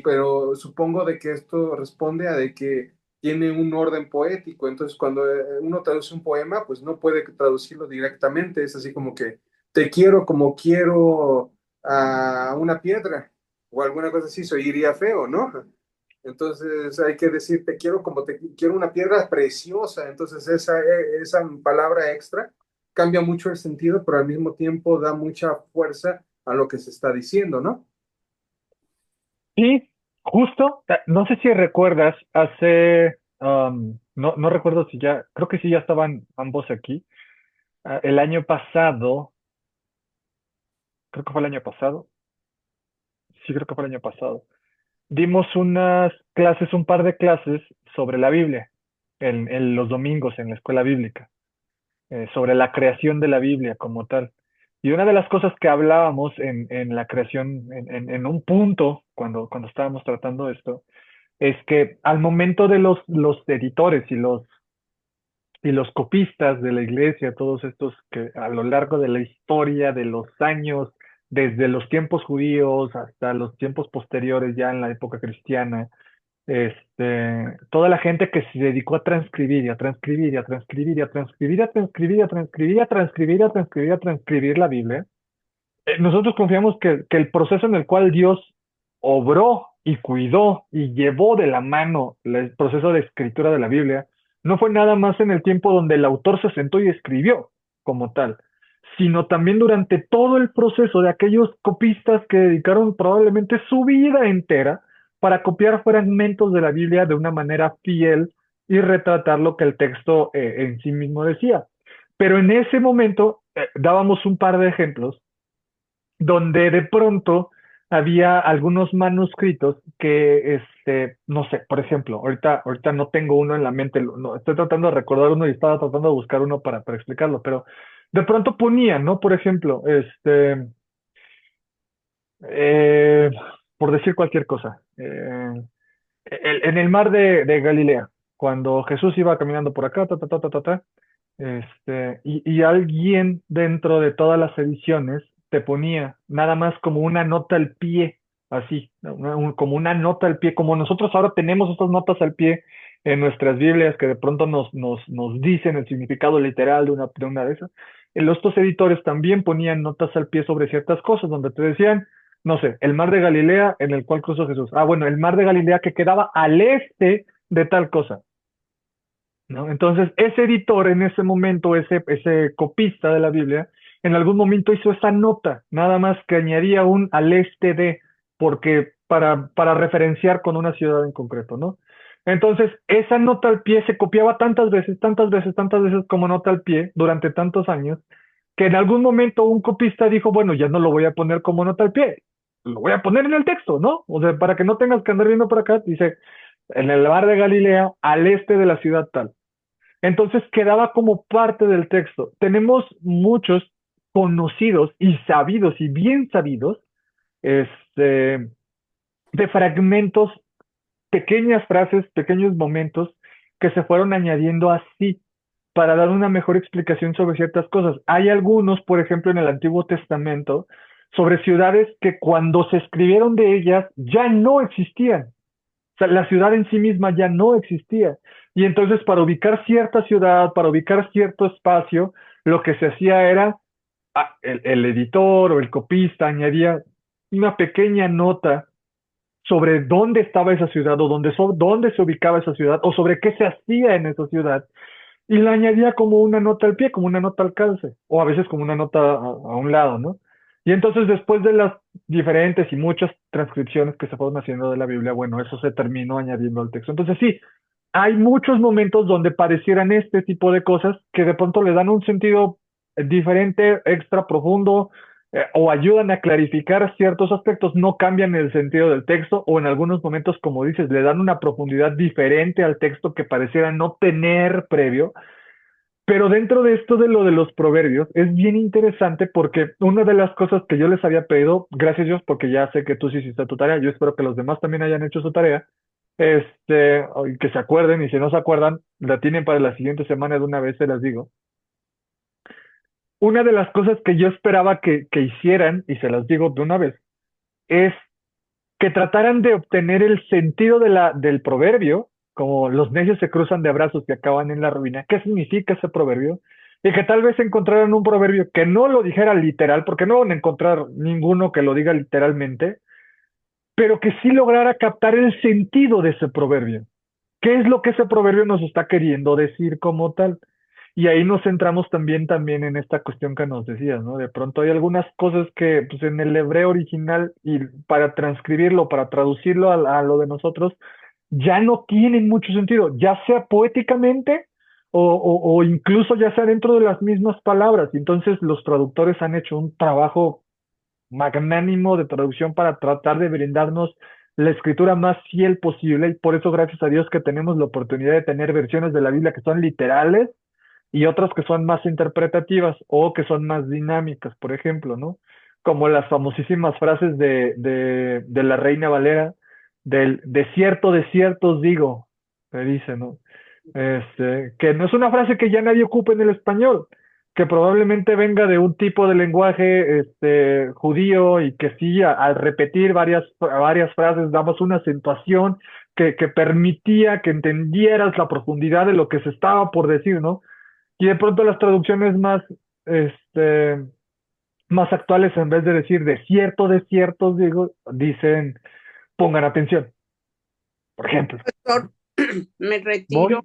Pero supongo de que esto responde a de que tiene un orden poético. Entonces, cuando uno traduce un poema, pues no puede traducirlo directamente. Es así como que te quiero como quiero a una piedra o alguna cosa así, se oiría feo, ¿no? Entonces hay que decir, te quiero como te quiero una piedra preciosa. Entonces esa palabra extra cambia mucho el sentido, pero al mismo tiempo da mucha fuerza a lo que se está diciendo, ¿no? sí, justo, no sé si recuerdas, no recuerdo si ya, creo que sí ya estaban ambos aquí, el año pasado, creo que fue el año pasado, sí creo que fue el año pasado, dimos unas clases, un par de clases sobre la Biblia, en los domingos en la escuela bíblica, sobre la creación de la Biblia como tal. Y una de las cosas que hablábamos en la creación, en un punto, cuando estábamos tratando esto, es que al momento de los editores y los copistas de la iglesia, todos estos que a lo largo de la historia, de los años, desde los tiempos judíos hasta los tiempos posteriores, ya en la época cristiana, toda la gente que se dedicó a transcribir y a transcribir y a transcribir y a transcribir y a transcribir y a transcribir y a transcribir y a transcribir y a transcribir la Biblia, nosotros confiamos que el proceso en el cual Dios obró y cuidó y llevó de la mano el proceso de escritura de la Biblia no fue nada más en el tiempo donde el autor se sentó y escribió como tal, sino también durante todo el proceso de aquellos copistas que dedicaron probablemente su vida entera para copiar fragmentos de la Biblia de una manera fiel y retratar lo que el texto en sí mismo decía. Pero en ese momento dábamos un par de ejemplos donde de pronto había algunos manuscritos que, no sé, por ejemplo, ahorita no tengo uno en la mente, no, estoy tratando de recordar uno y estaba tratando de buscar uno para explicarlo, pero de pronto ponían, ¿no? Por ejemplo, eh, por decir cualquier cosa, en el mar de Galilea, cuando Jesús iba caminando por acá, y alguien dentro de todas las ediciones te ponía nada más como una nota al pie, así, ¿no? Como una nota al pie, como nosotros ahora tenemos estas notas al pie en nuestras Biblias que de pronto nos dicen el significado literal de una de esas. Estos editores también ponían notas al pie sobre ciertas cosas, donde te decían, no sé, el mar de Galilea en el cual cruzó Jesús. Ah, bueno, el mar de Galilea que quedaba al este de tal cosa. ¿No? Entonces, ese editor en ese momento, ese copista de la Biblia, en algún momento hizo esa nota, nada más que añadía un al este de, porque para referenciar con una ciudad en concreto, ¿no? Entonces, esa nota al pie se copiaba tantas veces, tantas veces, tantas veces como nota al pie durante tantos años, que en algún momento un copista dijo, bueno, ya no lo voy a poner como nota al pie, lo voy a poner en el texto, ¿no? O sea, para que no tengas que andar viendo por acá, dice, en el mar de Galilea, al este de la ciudad tal. Entonces quedaba como parte del texto. Tenemos muchos conocidos y sabidos y bien sabidos, este, de fragmentos, pequeñas frases, pequeños momentos que se fueron añadiendo así para dar una mejor explicación sobre ciertas cosas. Hay algunos, por ejemplo, en el Antiguo Testamento, sobre ciudades que cuando se escribieron de ellas ya no existían. O sea, la ciudad en sí misma ya no existía. Y entonces para ubicar cierta ciudad, para ubicar cierto espacio, lo que se hacía era, el editor o el copista añadía una pequeña nota sobre dónde estaba esa ciudad o dónde se ubicaba esa ciudad o sobre qué se hacía en esa ciudad y la añadía como una nota al pie, como una nota al calce o a veces como una nota a un lado, ¿no? Y entonces después de las diferentes y muchas transcripciones que se fueron haciendo de la Biblia, bueno, eso se terminó añadiendo al texto. Entonces sí, hay muchos momentos donde parecieran este tipo de cosas que de pronto le dan un sentido diferente, extra profundo, o ayudan a clarificar ciertos aspectos, no cambian el sentido del texto, o en algunos momentos, como dices, le dan una profundidad diferente al texto que pareciera no tener previo. Pero dentro de esto de lo de los proverbios, es bien interesante porque una de las cosas que yo les había pedido, gracias Dios, porque ya sé que tú sí hiciste tu tarea, yo espero que los demás también hayan hecho su tarea, y que se acuerden, y si no se acuerdan, la tienen para la siguiente semana de una vez, se las digo. Una de las cosas que yo esperaba que hicieran, y se las digo de una vez, es que trataran de obtener el sentido del proverbio, como los necios se cruzan de brazos y acaban en la ruina. ¿Qué significa ese proverbio? Y que tal vez encontraran un proverbio que no lo dijera literal, porque no van a encontrar ninguno que lo diga literalmente, pero que sí lograra captar el sentido de ese proverbio. ¿Qué es lo que ese proverbio nos está queriendo decir como tal? Y ahí nos centramos también en esta cuestión que nos decías, ¿no? De pronto hay algunas cosas que, pues, en el hebreo original y para transcribirlo, para traducirlo a lo de nosotros, ya no tienen mucho sentido, ya sea poéticamente o incluso ya sea dentro de las mismas palabras. Y entonces los traductores han hecho un trabajo magnánimo de traducción para tratar de brindarnos la escritura más fiel posible. Y por eso, gracias a Dios, que tenemos la oportunidad de tener versiones de la Biblia que son literales y otras que son más interpretativas o que son más dinámicas, por ejemplo, ¿no? Como las famosísimas frases de la Reina Valera, del de cierto os digo, que dice, ¿no? Que no es una frase que ya nadie ocupa en el español, que probablemente venga de un tipo de lenguaje judío y que sí, al repetir varias frases damos una acentuación que permitía que entendieras la profundidad de lo que se estaba por decir, ¿no? Y de pronto las traducciones este, más actuales, en vez de decir de ciertos, digo, dicen pongan atención, por ejemplo. Pastor, me Voy. retiro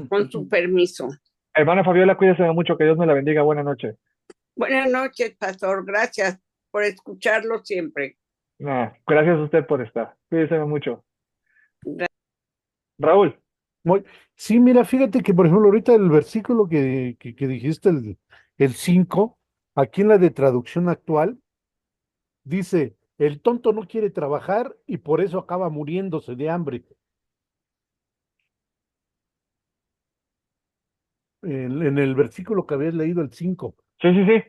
con su permiso. Hermana Fabiola, cuídese mucho, que Dios me la bendiga. Buenas noches. Buenas noches, pastor. Gracias por escucharlo siempre. Gracias a usted por estar. Cuídese mucho. Gra- Raúl, Voy. Sí, mira, fíjate que, por ejemplo, ahorita el versículo que dijiste, el 5, aquí en la de traducción actual, dice, el tonto no quiere trabajar y por eso acaba muriéndose de hambre. En el versículo que habías leído, el 5. sí, sí, sí. Es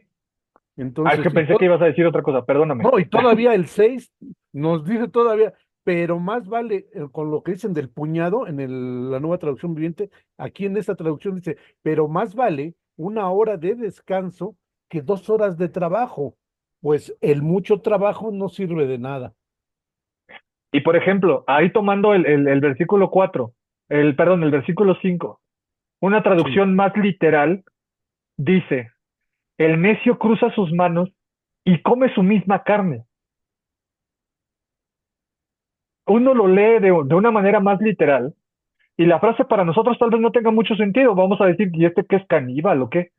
Entonces, que pensé que ibas a decir otra cosa, perdóname. no, y todavía el 6 nos dice todavía, pero más vale con lo que dicen del puñado en la nueva traducción viviente, aquí en esta traducción dice, pero más vale una hora de descanso que 2 horas de trabajo, pues el mucho trabajo no sirve de nada. Y por ejemplo, ahí tomando el versículo 4, perdón, el versículo 5, una Sí. traducción más literal dice, el necio cruza sus manos y come su misma carne. Uno lo lee de una manera más literal y la frase para nosotros tal vez no tenga mucho sentido. Vamos a decir, ¿y este qué es caníbal o qué?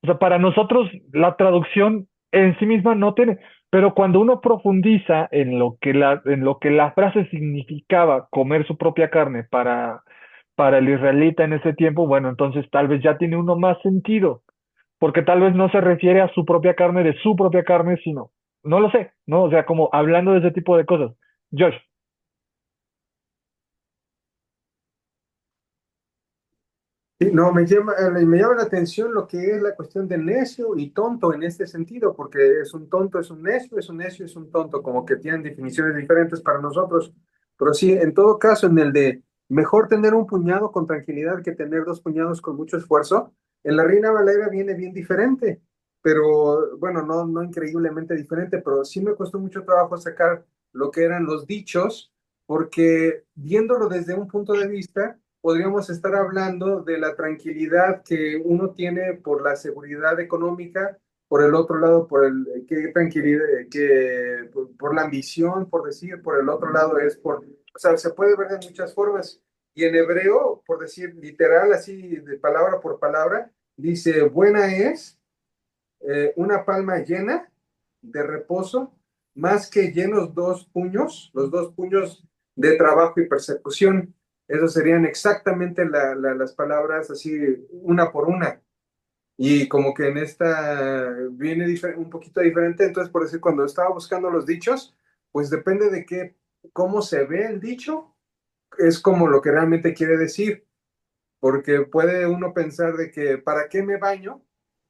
O sea, para nosotros la traducción en sí misma no tiene, pero cuando uno profundiza en lo que la frase significaba comer su propia carne para el israelita en ese tiempo, bueno, entonces tal vez ya tiene uno más sentido. porque tal vez no se refiere a su propia carne de su propia carne, sino, no lo sé, ¿no? O sea, como hablando de ese tipo de cosas. Josh, Sí, no, me llama la atención lo que es la cuestión de necio y tonto en este sentido, porque es un tonto, es un necio, es un necio, es un tonto, como que tienen definiciones diferentes para nosotros. Pero sí, en todo caso, en el de mejor tener un puñado con tranquilidad que tener dos puñados con mucho esfuerzo, en la Reina Valera viene bien diferente, pero bueno, no increíblemente diferente, pero sí me costó mucho trabajo sacar lo que eran los dichos, porque viéndolo desde un punto de vista podríamos estar hablando de la tranquilidad que uno tiene por la seguridad económica, por el otro lado, por el qué tranquilidad, por la ambición, por decir, por el otro lado es por, o sea, se puede ver de muchas formas. Y en hebreo, por decir literal, así de palabra por palabra, dice, buena es una palma llena de reposo, más que llenos dos puños, los dos puños de trabajo y persecución. Esas serían exactamente las palabras así, una por una. Y como que en esta viene un poquito diferente, entonces por decir, cuando estaba buscando los dichos, pues depende de qué, cómo se ve el dicho, es como lo que realmente quiere decir, porque puede uno pensar de que, ¿para qué me baño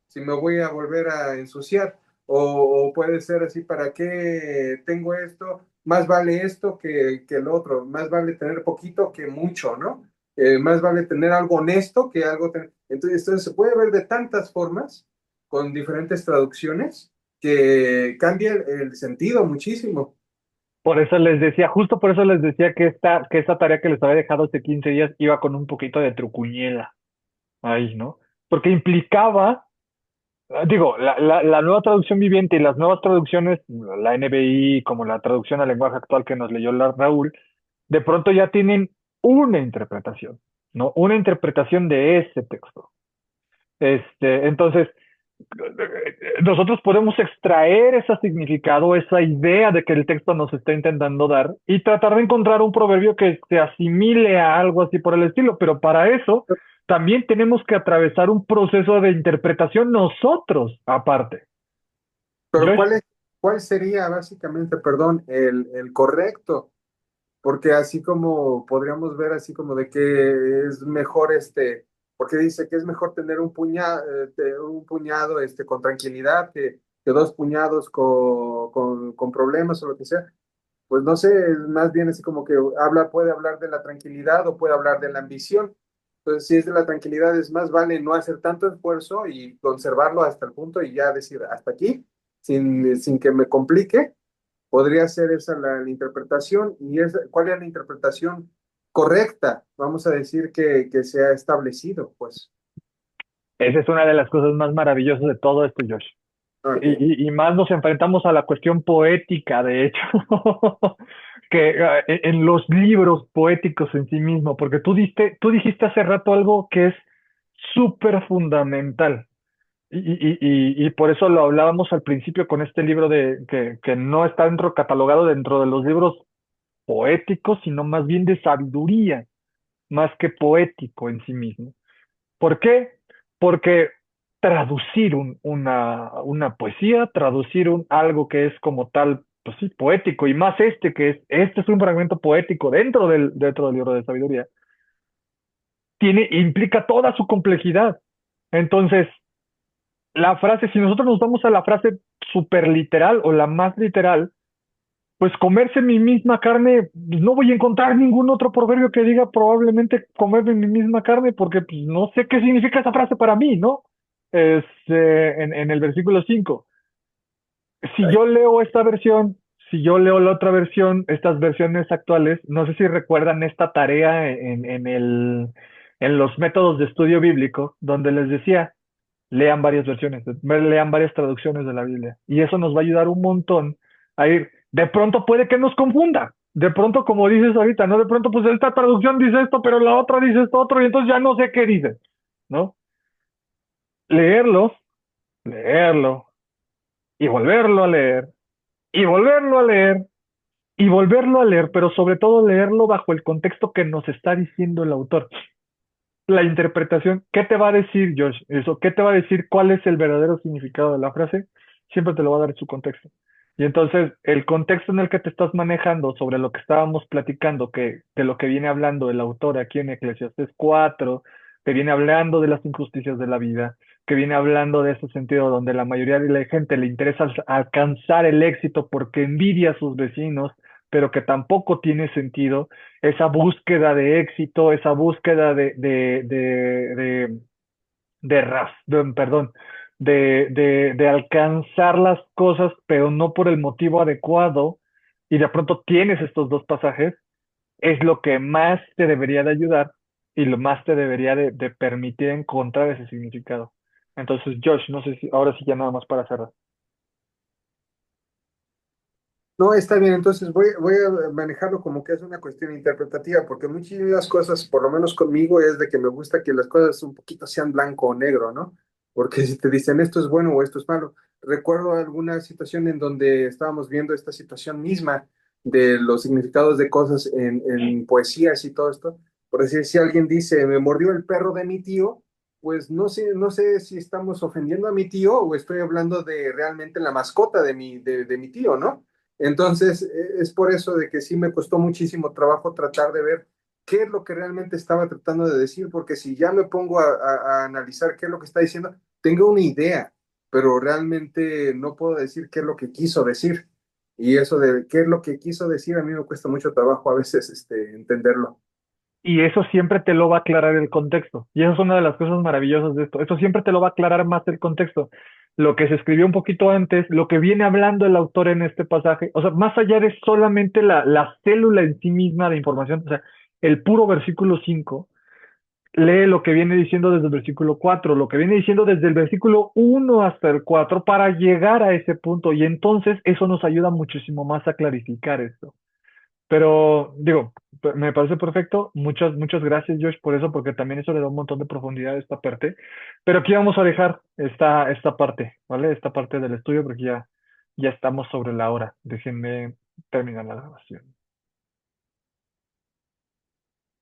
si me voy a volver a ensuciar? O puede ser así, ¿para qué tengo esto? Más vale esto que el otro, más vale tener poquito que mucho, ¿no? Más vale tener algo honesto que algo... Entonces se puede ver de tantas formas, con diferentes traducciones, que cambia el sentido muchísimo. por eso les decía, justo por eso les decía que esta tarea que les había dejado hace 15 días iba con un poquito de trucuñela ahí, ¿no? Porque implicaba, digo, la nueva traducción viviente y las nuevas traducciones, la NBI, como la traducción al lenguaje actual que nos leyó Raúl, de pronto ya tienen una interpretación, ¿no? Una interpretación de ese texto. Entonces, nosotros podemos extraer ese significado, esa idea de que el texto nos está intentando dar y tratar de encontrar un proverbio que se asimile a algo así por el estilo, pero para eso también tenemos que atravesar un proceso de interpretación nosotros, aparte. Pero Josh, ¿cuál sería básicamente, perdón, el correcto? Porque así como podríamos ver así como de que es mejor porque dice que es mejor tener un puñado con tranquilidad que dos puñados con problemas o lo que sea. Pues no sé, es más bien así como que puede hablar de la tranquilidad o puede hablar de la ambición. Entonces, si es de la tranquilidad, es más vale no hacer tanto esfuerzo y conservarlo hasta el punto y ya decir hasta aquí, sin que me complique. Podría ser esa la interpretación. ¿Y cuál es la interpretación correcta? Vamos a decir que se ha establecido, pues. esa es una de las cosas más maravillosas de todo esto, Josh. Ok. Y más nos enfrentamos a la cuestión poética, de hecho, que en los libros poéticos en sí mismo, porque tú dijiste hace rato algo que es súper fundamental. Y por eso lo hablábamos al principio con este libro que no está catalogado dentro de los libros poéticos, sino más bien de sabiduría, más que poético en sí mismo. ¿Por qué? Porque traducir una poesía, traducir algo que es como tal, pues sí, poético, y más este es un fragmento poético dentro del libro de sabiduría, implica toda su complejidad. Entonces, la frase, si nosotros nos vamos a la frase super literal o la más literal, pues comerse mi misma carne, pues no voy a encontrar ningún otro proverbio que diga probablemente comerme mi misma carne, porque pues, no sé qué significa esa frase para mí, ¿no? En el versículo 5. Si yo leo esta versión, si yo leo la otra versión, estas versiones actuales, no sé si recuerdan esta tarea en los métodos de estudio bíblico, donde les decía, lean varias versiones, lean varias traducciones de la Biblia. Y eso nos va a ayudar un montón a ir. De pronto puede que nos confunda. De pronto, como dices ahorita, ¿no? De pronto, pues esta traducción dice esto, pero la otra dice esto otro, y entonces ya no sé qué dice, ¿no? Leerlo, leerlo, y volverlo a leer, y volverlo a leer, y volverlo a leer, pero sobre todo leerlo bajo el contexto que nos está diciendo el autor. la interpretación, ¿qué te va a decir, Josh? Eso, ¿qué te va a decir cuál es el verdadero significado de la frase? Siempre te lo va a dar en su contexto. Y entonces, el contexto en el que te estás manejando sobre lo que estábamos platicando, que de lo que viene hablando el autor aquí en Eclesiastés 4, que viene hablando de las injusticias de la vida, que viene hablando de ese sentido donde la mayoría de la gente le interesa alcanzar el éxito porque envidia a sus vecinos, pero que tampoco tiene sentido esa búsqueda de éxito, esa búsqueda perdón, de alcanzar las cosas, pero no por el motivo adecuado, y de pronto tienes estos dos pasajes, es lo que más te debería de ayudar y lo más te debería de permitir encontrar ese significado. Entonces, Josh, no sé si ahora sí ya nada más para cerrar. No, está bien, entonces voy a manejarlo como que es una cuestión interpretativa, porque muchas cosas, por lo menos conmigo, es de que me gusta que las cosas un poquito sean blanco o negro, ¿no? Porque si te dicen esto es bueno o esto es malo, recuerdo alguna situación en donde estábamos viendo esta situación misma de los significados de cosas en poesías y todo esto. Por decir, si alguien dice, me mordió el perro de mi tío, pues no sé si estamos ofendiendo a mi tío o estoy hablando de realmente la mascota de mi tío, ¿no? Entonces, es por eso de que sí me costó muchísimo trabajo tratar de ver qué es lo que realmente estaba tratando de decir, porque si ya me pongo a analizar qué es lo que está diciendo, tengo una idea, pero realmente no puedo decir qué es lo que quiso decir. Y eso de qué es lo que quiso decir, a mí me cuesta mucho trabajo a veces entenderlo. Y eso siempre te lo va a aclarar el contexto. Y eso es una de las cosas maravillosas de esto. Eso siempre te lo va a aclarar más el contexto. Lo que se escribió un poquito antes, lo que viene hablando el autor en este pasaje, o sea, más allá de solamente la célula en sí misma de información, o sea, el puro versículo 5 lee lo que viene diciendo desde el versículo 4, lo que viene diciendo desde el versículo 1 hasta el 4 para llegar a ese punto. Y entonces eso nos ayuda muchísimo más a clarificar esto. Pero digo, me parece perfecto. Muchas gracias, Josh, por eso, porque también eso le da un montón de profundidad a esta parte. Pero aquí vamos a dejar esta parte, ¿vale? Esta parte del estudio, porque ya estamos sobre la hora. Déjenme terminar la grabación.